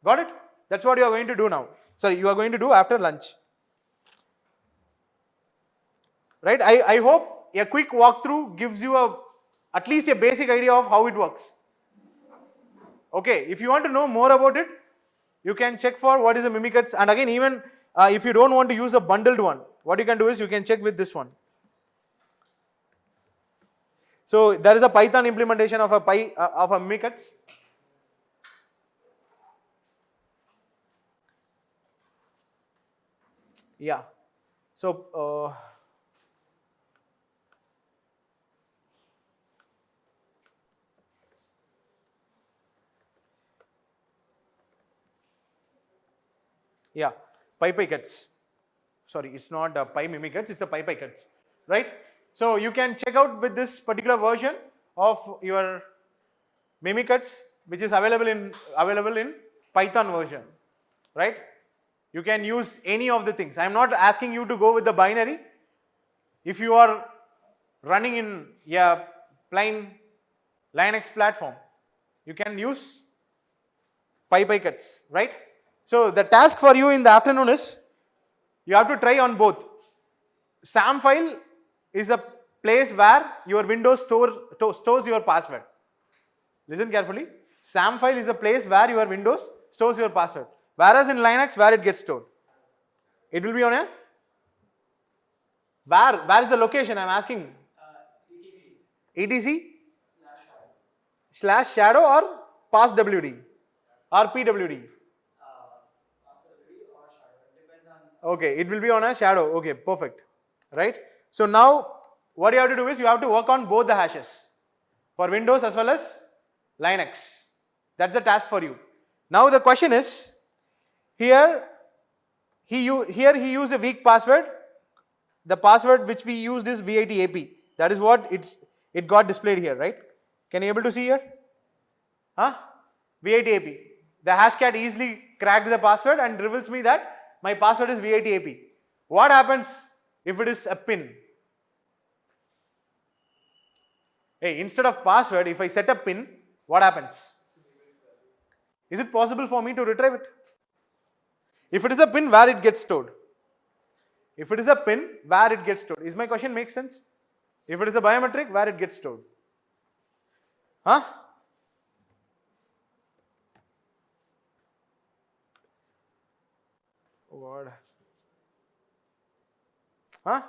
Speaker 1: Got it? That's what you are going to do now. Sorry, you are going to do after lunch. Right? I hope a quick walkthrough gives you at least a basic idea of how it works. Okay, if you want to know more about it, you can check for what is the Mimikatz, and again, even if you don't want to use a bundled one, what you can do is you can check with this one. So there is a Python implementation of a Mimikatz. Yeah. So yeah, PyPyCats. Sorry, it's not PyMimikatz, it's a PyPyCats, right? So you can check out with this particular version of your Mimikatz, which is available in Python version, right? You can use any of the things. I am not asking you to go with the binary. If you are running in a plain Linux platform, you can use PyPyCats, right? So the task for you in the afternoon is, you have to try on both. SAM file is a place where your Windows stores your password. Listen carefully. SAM file is a place where your Windows stores your password. Whereas in Linux, where it gets stored? It will be on a, where is the location? I'm asking. ETC slash shadow or passwd or pwd. Okay, it will be on a shadow. Okay, perfect. Right? So now what you have to do is, you have to work on both the hashes for Windows as well as Linux. That's the task for you. Now the question is, here he used a weak password. The password which we used is VITAP. That is what it got displayed here, right? Can you able to see here? Huh? VITAP. The hashcat easily cracked the password and reveals me that my password is VITAP. What happens if it is a pin? Hey, instead of password, if I set a pin, what happens? Is it possible for me to retrieve it? If it is a pin, where it gets stored? If it is a pin, where it gets stored? Is my question make sense? If it is a biometric, where it gets stored? Huh? What? Huh?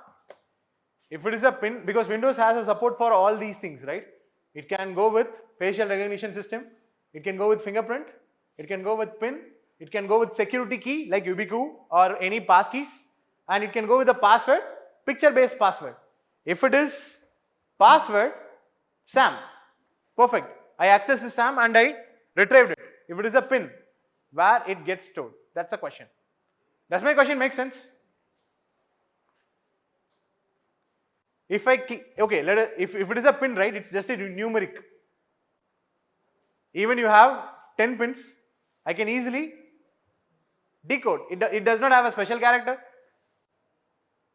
Speaker 1: If it is a pin, because Windows has a support for all these things, right? It can go with facial recognition system, it can go with fingerprint, it can go with pin, it can go with security key like Ubiquitous or any passkeys, and it can go with a password, picture based password. If it is password, SAM, perfect. I access the SAM and I retrieved it. If it is a pin, where it gets stored? That's a question. Does my question make sense? If if it is a pin, right, it's just a numeric. Even you have 10 pins, I can easily decode. It does not have a special character.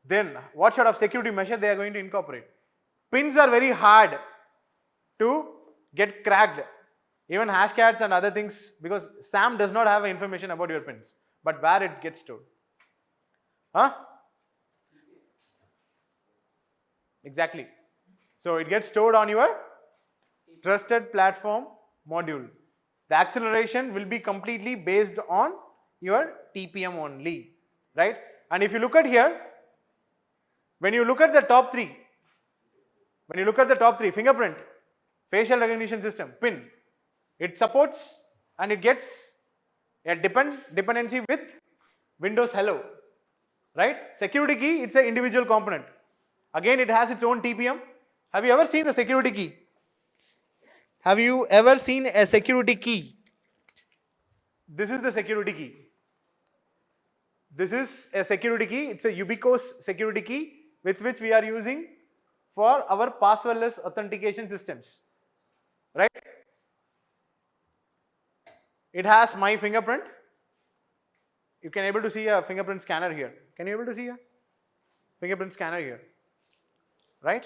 Speaker 1: Then what sort of security measure they are going to incorporate? Pins are very hard to get cracked. Even hashcats and other things, because SAM does not have information about your pins, but where it gets stored. Huh? Exactly. So it gets stored on your trusted platform module. The acceleration will be completely based on your TPM only, right? And if you look at here, when you look at the top three, fingerprint, facial recognition system, pin, it supports and it gets a dependency with Windows Hello, right? Security key, it's an individual component. Again, it has its own TPM. Have you ever seen the security key? Have you ever seen a security key? This is the security key. This is a security key. It's a ubiquitous security key with which we are using for our passwordless authentication systems, right? It has my fingerprint. You can able to see a fingerprint scanner here. Can you able to see a fingerprint scanner here? Right?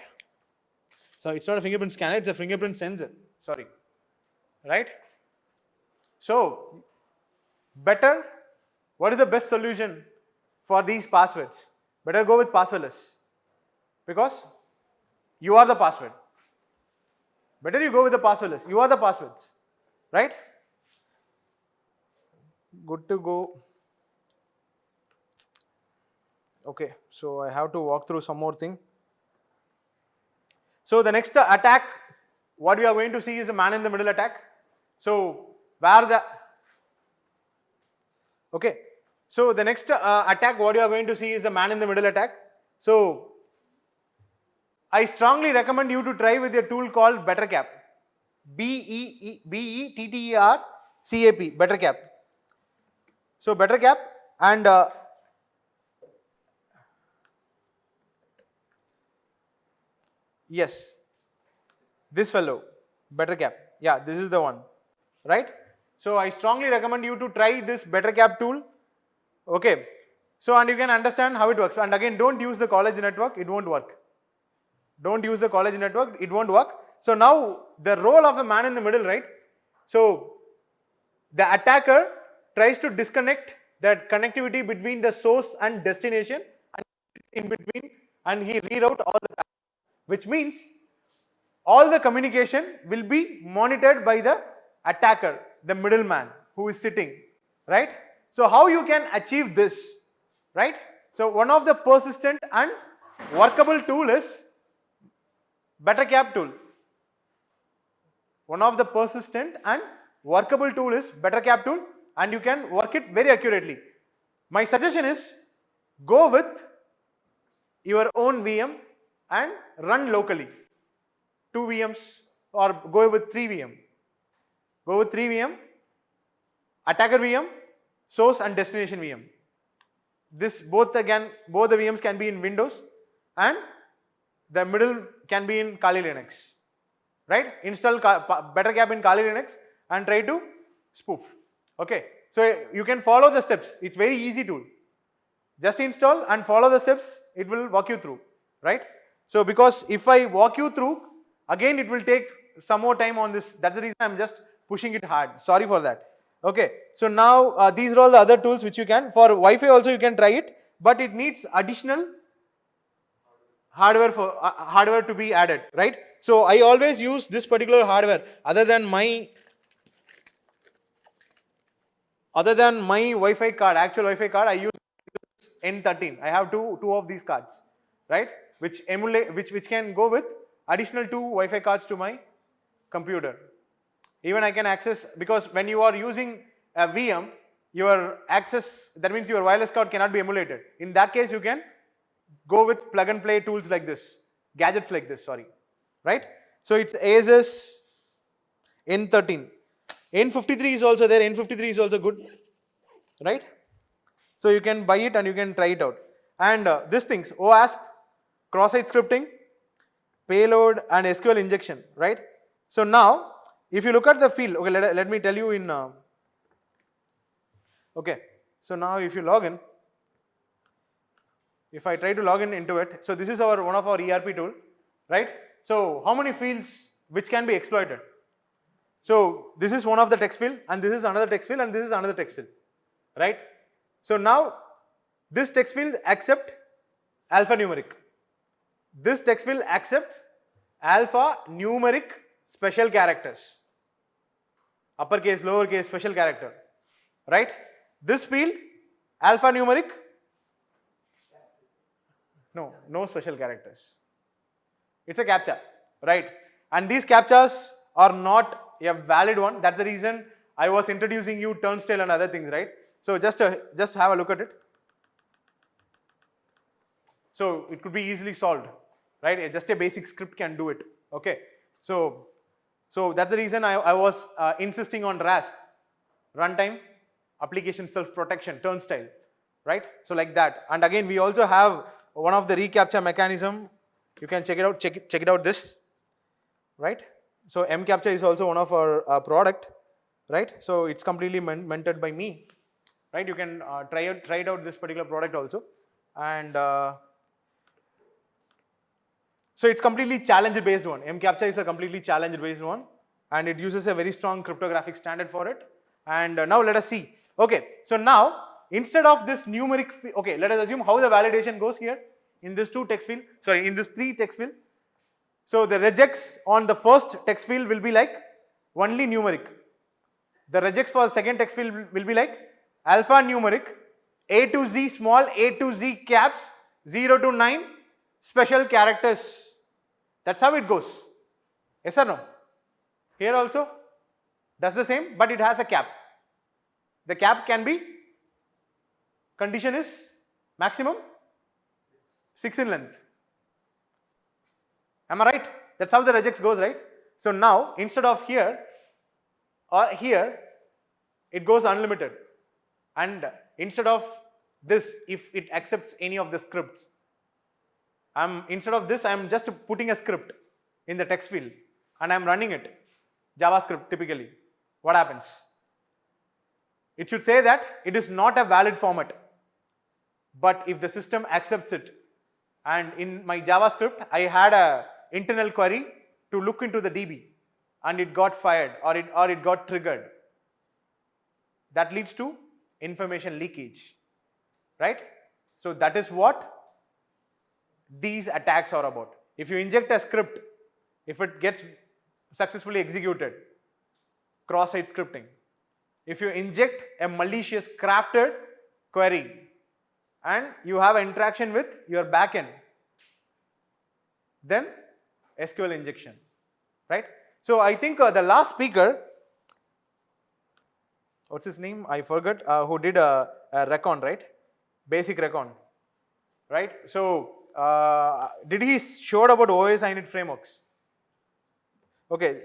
Speaker 1: So it's not a fingerprint scanner, it's a fingerprint sensor. Sorry. Right? So, better, what is the best solution for these passwords? Better go with passwordless, because you are the password. Better you go with the passwordless. You are the passwords. Right? Good to go. Okay, so I have to walk through some more thing. So the next attack, what we are going to see is a man in the middle attack. So so the next attack, what you are going to see is the man in the middle attack. So I strongly recommend you to try with a tool called BetterCap. BETTERCAP, BetterCap. So BetterCap, and yes, this fellow, BetterCap. Yeah, this is the one, right? So I strongly recommend you to try this BetterCap tool. Okay. So, and you can understand how it works. And again, don't use the college network, it won't work. Don't use the college network, it won't work. So now the role of a man in the middle, right? So the attacker tries to disconnect that connectivity between the source and destination, and in between, and he reroute all the time, which means all the communication will be monitored by the attacker, the middleman who is sitting, right? So how you can achieve this, right? So one of the persistent and workable tool is BetterCap tool. One of the persistent and workable tool is BetterCap tool, and you can work it very accurately. My suggestion is go with your own VM and run locally. 2 VMs or go with 3 VM. Go with 3 VM, attacker VM, source and destination VM. This both the VMs can be in Windows and the middle can be in Kali Linux. Right? Install BetterCap in Kali Linux and try to spoof. Okay. So you can follow the steps. It's very easy tool. Just install and follow the steps. It will walk you through. Right? So because if I walk you through, again it will take some more time on this. That's the reason I'm just pushing it hard. Sorry for that. Okay. So now these are all the other tools which you can. For Wi-Fi also you can try it, but it needs additional hardware to be added, right? So I always use this particular hardware other than my Wi-Fi card, actual Wi-Fi card. I use N13. I have two of these cards, right? Which emulate, which can go with additional 2 Wi-Fi cards to my computer. Even I can access, because when you are using a VM, your access, that means your wireless card cannot be emulated. In that case, you can go with plug and play tools like this, gadgets like this, sorry, right? So it's ASUS N13. N53 is also there, N53 is also good, right? So you can buy it and you can try it out. And these things, OASP, cross-site scripting, payload and SQL injection, right? So now, if you look at the field, okay, let me tell you in, okay, so now if you log in, if I try to log in into it, so this is one of our ERP tool, right? So how many fields which can be exploited? So this is one of the text field, and this is another text field, and this is another text field, right? So now this text field accept alphanumeric. This text field accepts alphanumeric special characters, uppercase, lowercase, special character, right? This field alphanumeric, no special characters. It's a captcha, right? And these captchas are not a valid one. That's the reason I was introducing you turnstile and other things, right? So just have a look at it. So it could be easily solved, right? Just a basic script can do it. Okay. So that's the reason I was insisting on RASP, runtime application self-protection, turnstile, right? So like that. And again, we also have one of the reCAPTCHA mechanism. You can check it out. Check it out. This, right? So mCAPTCHA is also one of our product, right? So it's completely mentored by me, right? You can try it out this particular product also, and so it's completely challenge based one. mCAPTCHA is a completely challenge based one, and it uses a very strong cryptographic standard for it. And now let us see. Okay, so now instead of this numeric, okay, let us assume how the validation goes here in this in this 3 text field. So the regex on the first text field will be like only numeric. The regex for the second text field will be like alphanumeric, A to Z small, A to Z caps, 0 to 9 special characters. That's how it goes. Yes or no? Here also does the same, but it has a cap. The cap can be, condition is maximum 6 in length. Am I right? That's how the regex goes, right? So now instead of here or here, it goes unlimited. And instead of this, if it accepts any of the scripts, instead of this, I'm just putting a script in the text field and I'm running it. JavaScript typically. What happens? It should say that it is not a valid format. But if the system accepts it, and in my JavaScript, I had a internal query to look into the DB and it got fired or it got triggered. That leads to information leakage, right? So that is what these attacks are about. If you inject a script, if it gets successfully executed, cross-site scripting. If you inject a malicious crafted query and you have an interaction with your backend, then SQL injection, right? So I think the last speaker, what's his name? I forgot, who did a recon, right? Basic recon, right? So did he showed about OS init frameworks? Okay,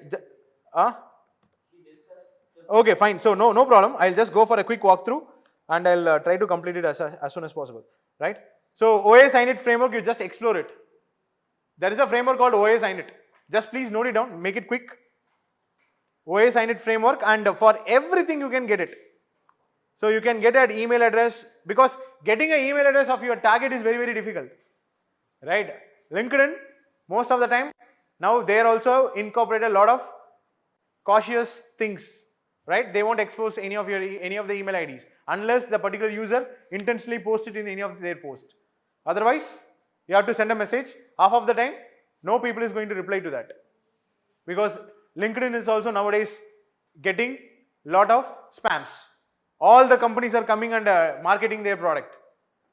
Speaker 1: okay, fine. So no problem. I'll just go for a quick walkthrough and I'll try to complete it as soon as possible, right? So OS init framework, you just explore it. There is a framework called OS init. Just please note it down, make it quick. OS init framework, and for everything you can get it. So you can get an email address, because getting an email address of your target is very difficult, right? LinkedIn, most of the time, now they are also incorporated a lot of cautious things, right? They won't expose any of the email IDs unless the particular user intentionally posts it in any of their posts. Otherwise, you have to send a message. Half of the time, no people is going to reply to that, because LinkedIn is also nowadays getting lot of spams. All the companies are coming and marketing their product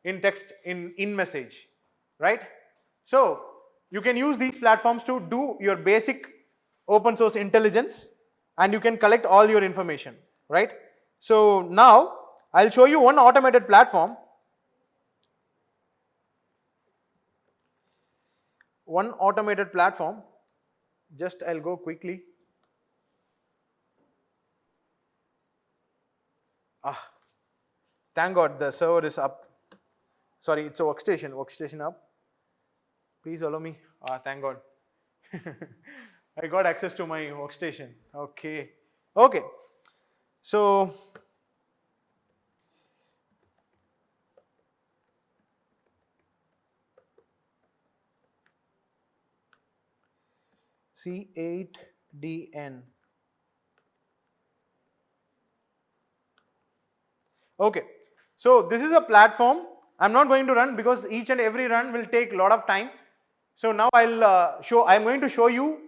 Speaker 1: in text, in message, right? So you can use these platforms to do your basic open source intelligence, and you can collect all your information, right? So now I'll show you one automated platform. Just I'll go quickly. Thank God the server is up. Sorry, it's a workstation up. Please allow me. Thank God. I got access to my workstation. Okay. So C8DN. Okay. So this is a platform. I'm not going to run because each and every run will take a lot of time. So now I'm going to show you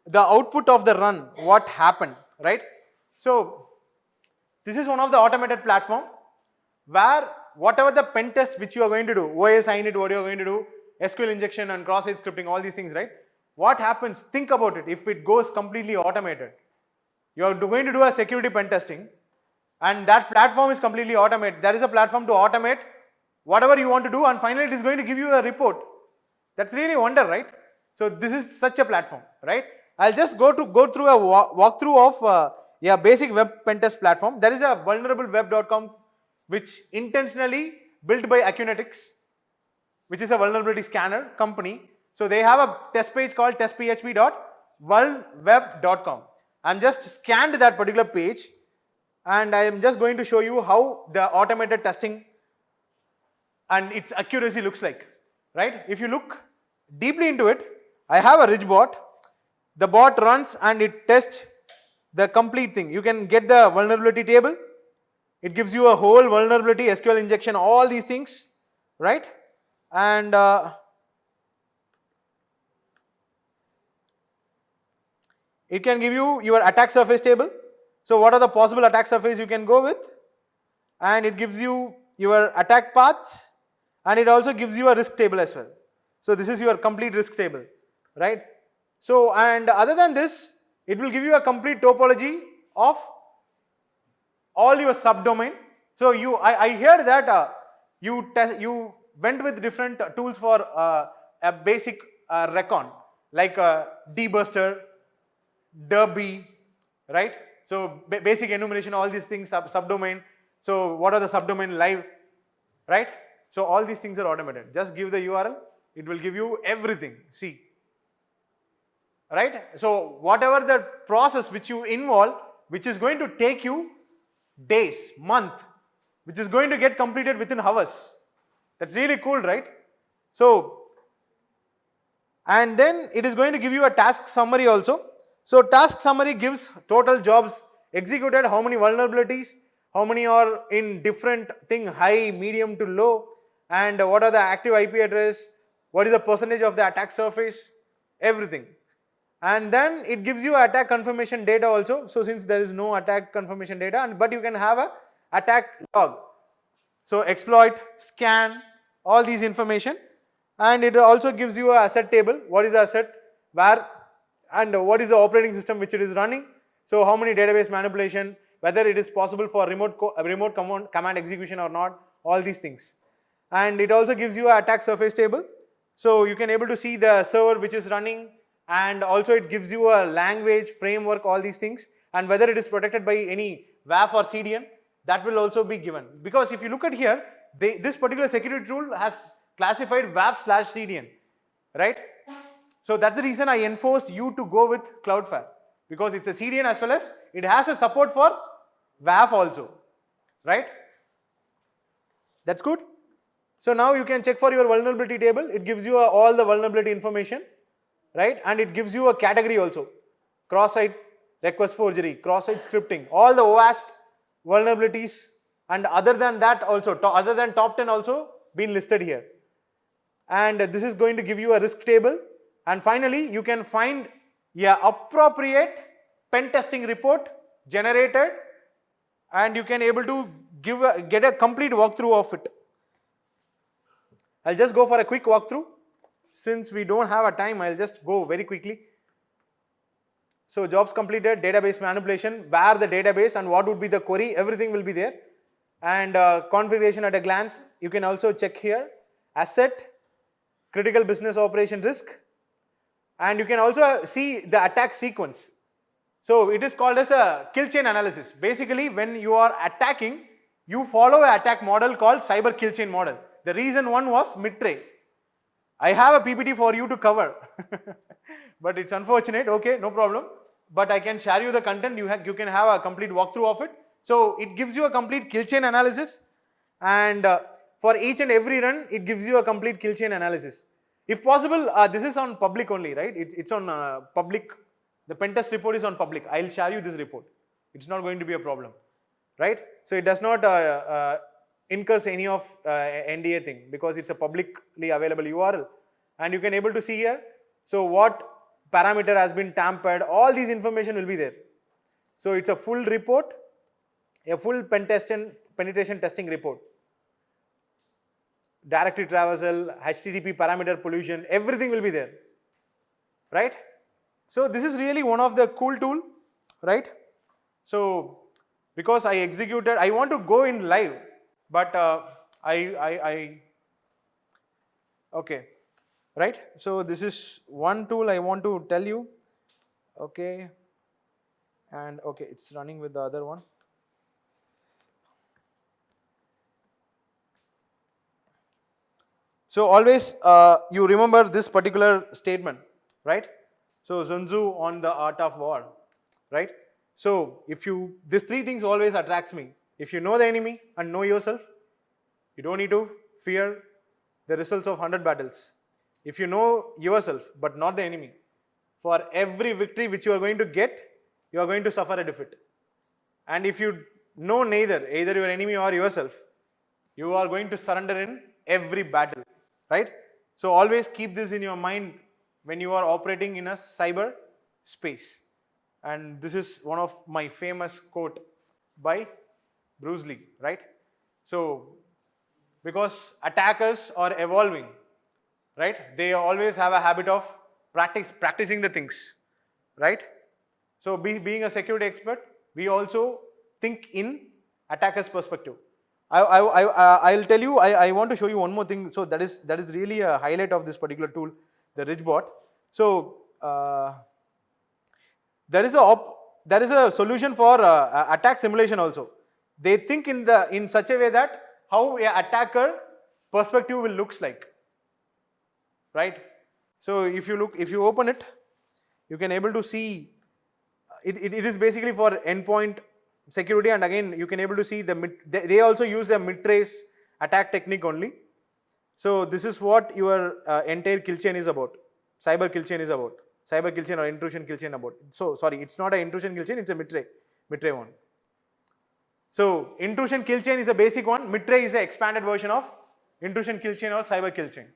Speaker 1: the output of the run, what happened, right? So this is one of the automated platform where whatever the pen test which you are going to do, OS init, what you are going to do, SQL injection and cross-site scripting, all these things, right? What happens? Think about it. If it goes completely automated, you are going to do a security pen testing, and that platform is completely automated. There is a platform to automate whatever you want to do, and finally it is going to give you a report. That's really a wonder, right? So this is such a platform, right? I'll just go through a walkthrough of a basic web pen test platform. There is a vulnerableweb.com which intentionally built by Acunetics, which is a vulnerability scanner company. So they have a test page called testphp.vulnweb.com. I'm just scanned that particular page, and I am just going to show you how the automated testing and its accuracy looks like, right? If you look deeply into it, I have a rich bot. The bot runs and it tests the complete thing. You can get the vulnerability table. It gives you a whole vulnerability, SQL injection, all these things, right? And it can give you your attack surface table. So what are the possible attack surface you can go with? And it gives you your attack paths, and it also gives you a risk table as well. So this is your complete risk table, right? So, and other than this, it will give you a complete topology of all your subdomain. So I heard that you went with different tools for a basic recon, like dbuster, derby, right? So basic enumeration, all these things, subdomain. So what are the subdomain live, right? So all these things are automated. Just give the URL, it will give you everything. See, right? So whatever the process which you involve, which is going to take you days, month, which is going to get completed within hours. That's really cool, right? So, and then it is going to give you a task summary also. So task summary gives total jobs executed, how many vulnerabilities, how many are in different thing, high, medium to low, and what are the active IP address, what is the percentage of the attack surface, everything. And then it gives you attack confirmation data also. So since there is no attack confirmation data, but you can have a attack log. So exploit, scan, all these information, and it also gives you a asset table. What is the asset, where, and what is the operating system which it is running. So how many database manipulation, whether it is possible for remote command execution or not, all these things. And it also gives you an attack surface table. So you can able to see the server which is running, and also it gives you a language, framework, all these things, and whether it is protected by any WAF or CDN, that will also be given. Because if you look at here, this particular security tool has classified WAF/CDN, right? So that's the reason I enforced you to go with Cloudflare, because it's a CDN as well as it has a support for WAF also, right? That's good. So now you can check for your vulnerability table. It gives you all the vulnerability information, right? And it gives you a category also. Cross-site request forgery, cross-site scripting, all the OWASP vulnerabilities, and other than that also, other than top 10 also been listed here. And this is going to give you a risk table. And finally, you can find appropriate pen testing report generated, and you can able to get a complete walkthrough of it. I'll just go for a quick walkthrough. Since we don't have a time, I'll just go very quickly. So jobs completed, database manipulation, where the database and what would be the query, everything will be there. And configuration at a glance, you can also check here. Asset, critical business operation risk, and you can also see the attack sequence. So it is called as a kill chain analysis. Basically, when you are attacking, you follow an attack model called cyber kill chain model. The reason one was mid-tray. I have a PPT for you to cover, but it's unfortunate. Okay, no problem. But I can share you the content. You can have a complete walkthrough of it. So it gives you a complete kill chain analysis, and for each and every run, it gives you a complete kill chain analysis. If possible, this is on public only, right? It's on public. The pen test report is on public. I'll share you this report. It's not going to be a problem, right? So it does not incurs any of NDA thing, because it's a publicly available URL, and you can able to see here. So what parameter has been tampered, all these information will be there. So it's a full report, a full penetration testing report. Directory traversal, HTTP parameter pollution, everything will be there, right? So this is really one of the cool tool, right? So because I executed, I want to go in live, but okay, right? So this is one tool I want to tell you, okay, and okay, it's running with the other one. So always you remember this particular statement, right? So Sun Tzu on the art of war, right? So if you, these three things always attracts me. If you know the enemy and know yourself, you don't need to fear the results of 100 battles. If you know yourself but not the enemy, for every victory which you are going to get, you are going to suffer a defeat. And if you know either your enemy or yourself, you are going to surrender in every battle, right? So always keep this in your mind when you are operating in a cyber space. And this is one of my famous quote by Bruce Lee, right? So because attackers are evolving, right? They always have a habit of practicing the things, right? So being a security expert, we also think in attacker's perspective. I'll tell you, I want to show you one more thing. So that is really a highlight of this particular tool, the Ridgebot. So there is a solution for attack simulation also. They think in such a way that how a attacker perspective will looks like, right? So if you open it, you can able to see it is basically for endpoint security, and again you can able to see they also use the mid-trace attack technique only. So this is what your entire kill chain is about. Cyber kill chain is about. Cyber kill chain or intrusion kill chain about. So sorry, it's not an intrusion kill chain, it's a mid-tray one. So intrusion kill chain is a basic one. Mid-tray is an expanded version of intrusion kill chain or cyber kill chain.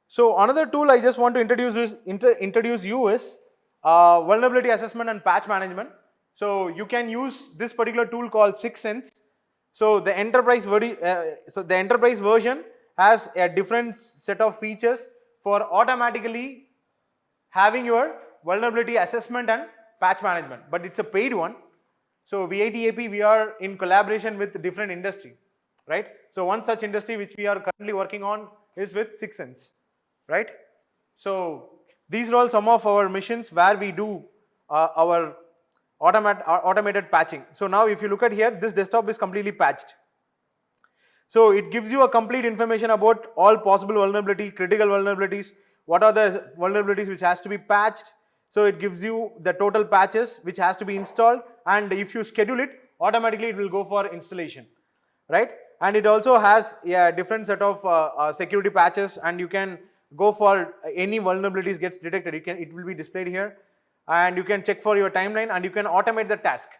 Speaker 1: So another tool I just want to introduce you is vulnerability assessment and patch management. So you can use this particular tool called 6sense. So the enterprise version has a different set of features for automatically having your vulnerability assessment and patch management, but it's a paid one. So VITAP, we are in collaboration with different industry, right? So one such industry which we are currently working on is with 6sense, right? So these are all some of our missions where we do our automated patching. So now if you look at here, this desktop is completely patched. So it gives you a complete information about all possible vulnerability, critical vulnerabilities, what are the vulnerabilities which has to be patched. So it gives you the total patches which has to be installed, and if you schedule it, automatically it will go for installation, right? And it also has a different set of security patches, and you can go for any vulnerabilities gets detected. It will be displayed here, and you can check for your timeline, and you can automate the task.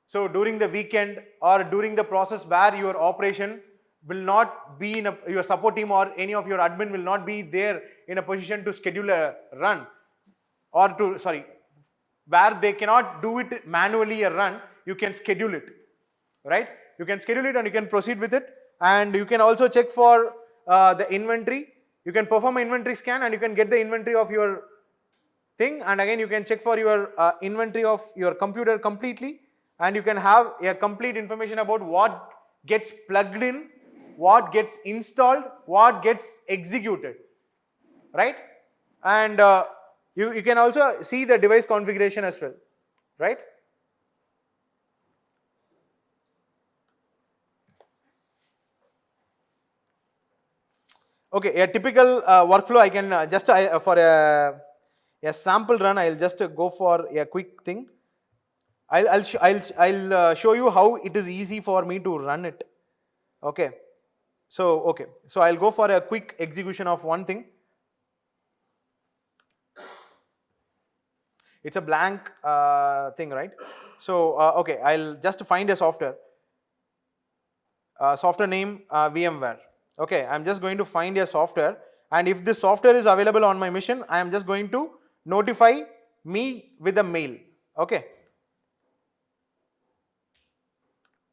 Speaker 1: So during the weekend or during the process where your operation will not be in your support team or any of your admin will not be there in a position to schedule a run, or where they cannot do it manually a run, you can schedule it, right? You can schedule it and you can proceed with it, and you can also check for the inventory. You can perform an inventory scan and you can get the inventory of your thing, and again you can check for your inventory of your computer completely, and you can have a complete information about what gets plugged in, what gets installed, what gets executed, right? And you can also see the device configuration as well, right? Okay, a typical workflow, I can for a sample run, I'll just go for a quick thing. I'll show you how it is easy for me to run it. Okay, so I'll go for a quick execution of one thing. It's a blank thing, right? So okay, I'll just find a software name VMware. Okay, I'm just going to find a software, and if this software is available on my mission, I am just going to notify me with a mail. Okay,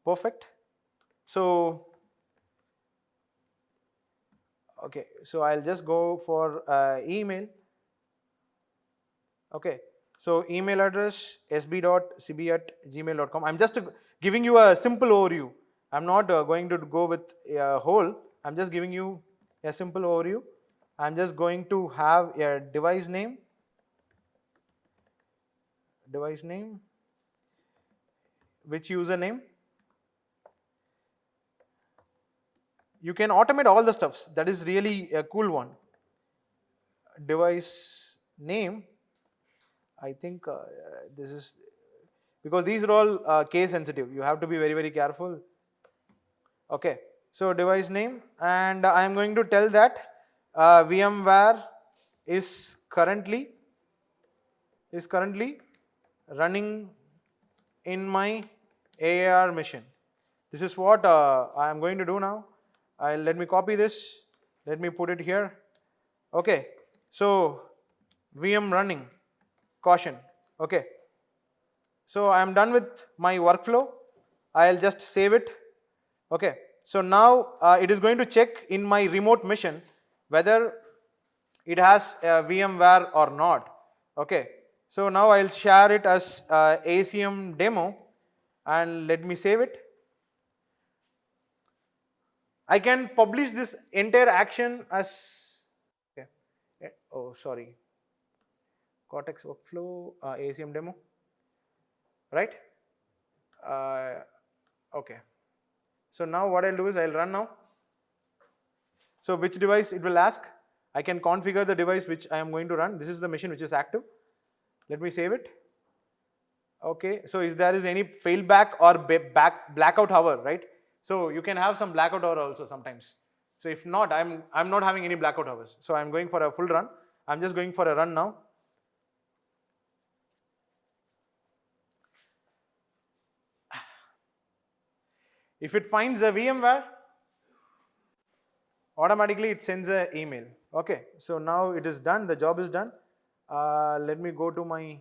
Speaker 1: perfect. So okay, so I'll just go for email. Okay, so email address sb.sibi@gmail.com. I'm just giving you a simple overview. I'm not going to go with a whole. I'm just giving you a simple overview. I'm just going to have a device name, which username. You can automate all the stuffs. That is really a cool one. Device name. I think this is because these are all case sensitive. You have to be very, very careful. Okay, so device name, and I am going to tell that VMware is currently running in my AAR mission. This is what I am going to do now. Let me copy this. Let me put it here. Okay, so VM running, caution. Okay, so I am done with my workflow. I'll just save it. Okay, so now it is going to check in my remote mission whether it has a VMware or not. Okay, so now I'll share it as ACM demo, and let me save it. I can publish this entire action as, okay, oh sorry, Cortex workflow, ACM demo, right? Okay, so now what I'll do is I'll run now. So which device it will ask? I can configure the device which I am going to run. This is the machine which is active. Let me save it. Okay, so if there is any failback or blackout hour, right? So you can have some blackout hour also sometimes. So if not, I'm not having any blackout hours. So I'm going for a full run. I'm just going for a run now. If it finds a VMware, automatically it sends an email. Okay, so now it is done, the job is done. Let me go to my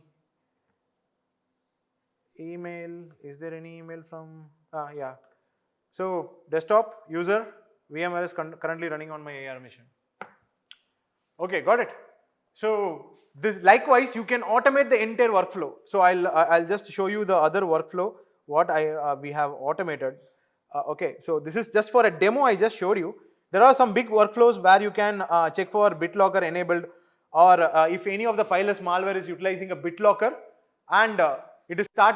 Speaker 1: email. Is there any email from, yeah. So desktop, user, VMware is currently running on my AR machine. Okay, got it. So this likewise you can automate the entire workflow. So I'll just show you the other workflow what we have automated. Okay, so this is just for a demo I just showed you. There are some big workflows where you can check for BitLocker enabled, or if any of the fileless malware is utilizing a BitLocker and it is start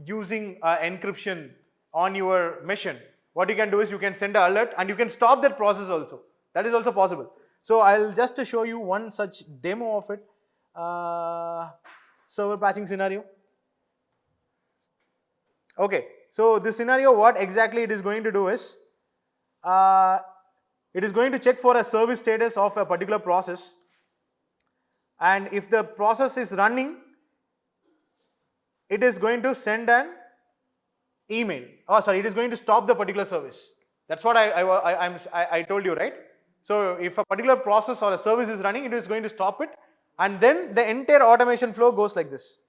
Speaker 1: using encryption on your machine. What you can do is you can send an alert and you can stop that process also. That is also possible. So I'll just show you one such demo of it. Server patching scenario. Okay, so this scenario, what exactly it is going to do is, it is going to check for a service status of a particular process, and if the process is running, it is going to send an email. Oh, sorry, it is going to stop the particular service. That's what I told you, right? So if a particular process or a service is running, it is going to stop it, and then the entire automation flow goes like this.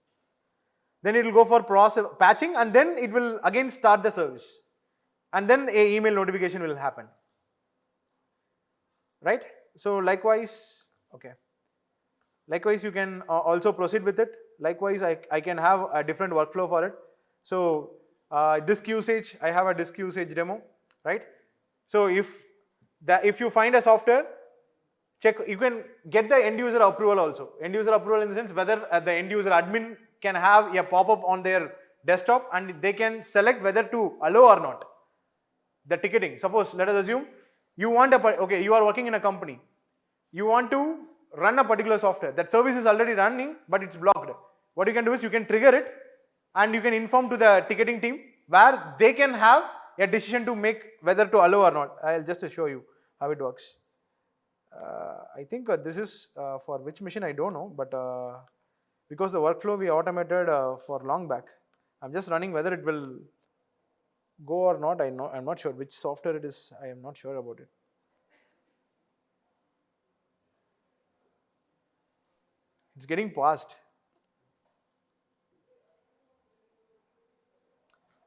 Speaker 1: Then it will go for process patching, and then it will again start the service, and then a email notification will happen, right? So likewise, okay. Likewise, you can also proceed with it. Likewise, I can have a different workflow for it. So disk usage, I have a disk usage demo, right? So if you find a software, check, you can get the end user approval also. End user approval in the sense whether the end user admin can have a pop-up on their desktop and they can select whether to allow or not. The ticketing, suppose let us assume you want okay, you are working in a company, you want to run a particular software, that service is already running but it's blocked. What you can do is you can trigger it and you can inform to the ticketing team where they can have a decision to make whether to allow or not. I'll just show you how it works. I think this is for which machine I don't know, but because the workflow we automated for long back, I'm just running whether it will go or not. I'm not sure which software it is. I am not sure about it. It's getting paused.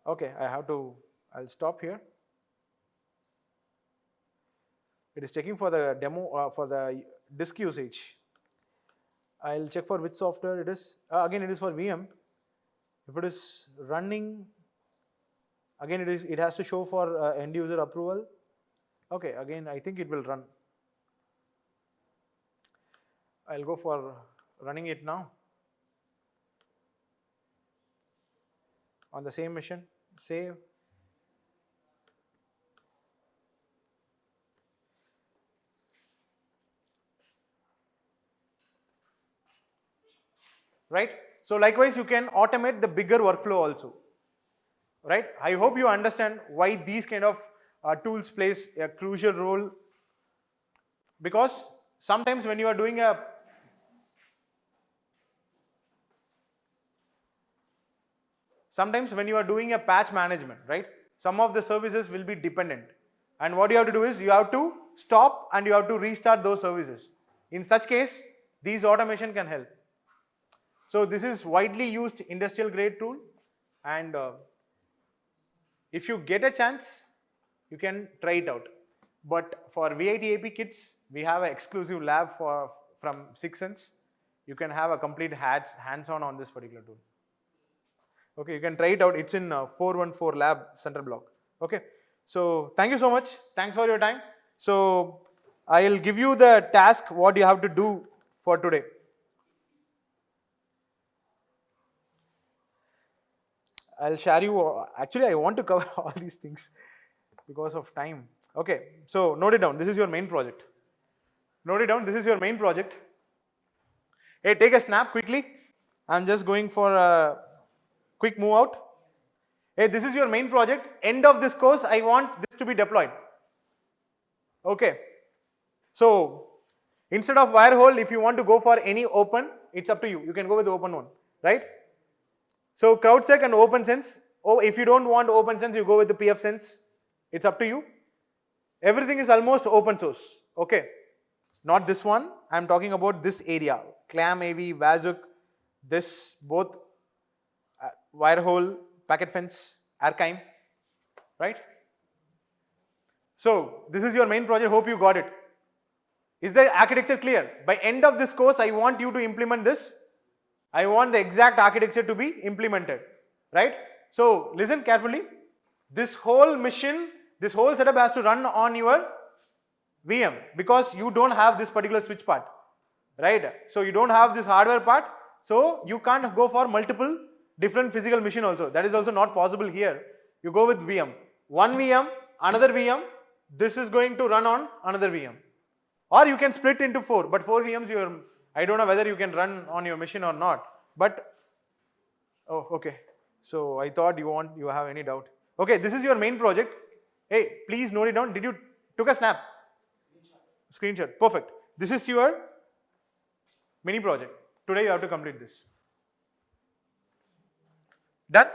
Speaker 1: Okay, I'll stop here. It is checking for the demo for the disk usage. I'll check for which software it is. Again, it is for VM. If it is running, again it has to show for end user approval. Okay, again I think it will run. I'll go for running it now on the same machine. Save. Right? So likewise you can automate the bigger workflow also. Right? I hope you understand why these kind of tools plays a crucial role, because sometimes when you are doing a patch management, right, some of the services will be dependent, and what you have to do is you have to stop and you have to restart those services. In such case, these automation can help. So this is widely used industrial grade tool, and if you get a chance, you can try it out. But for VIT-AP kits, we have an exclusive lab from 6 Sense. You can have a complete hands-on on this particular tool. Okay, you can try it out. It's in 414 lab center block. Okay, so thank you so much. Thanks for your time. So I'll give you the task what you have to do for today. I'll share you, actually I want to cover all these things because of time. Okay, so note it down, this is your main project. Note it down, this is your main project. Hey, take a snap quickly. I'm just going for a quick move out. Hey, this is your main project. End of this course, I want this to be deployed. Okay. So instead of wire hole, if you want to go for any open, it's up to you. You can go with the open one, right? So CrowdSec and OpenSense. Oh, if you don't want OpenSense, you go with the PFSense. It's up to you. Everything is almost open source. Okay. Not this one. I'm talking about this area. ClamAV, Wazoo, this both wire hole, packet fence, Archime, right? So this is your main project. Hope you got it. Is the architecture clear? By end of this course, I want you to implement this. I want the exact architecture to be implemented, right? So listen carefully. This whole mission, this whole setup has to run on your VM because you don't have this particular switch part, right? So you don't have this hardware part, so you can't go for multiple different physical machine also. That is also not possible here. You go with VM. One VM, another VM, this is going to run on another VM. Or you can split into 4, but 4 VMs I don't know whether you can run on your machine or not. But oh, okay. So I thought you have any doubt. Okay, this is your main project. Hey, please note it down. Did you took a snap? Screenshot. Perfect. This is your mini project. Today you have to complete this. Done?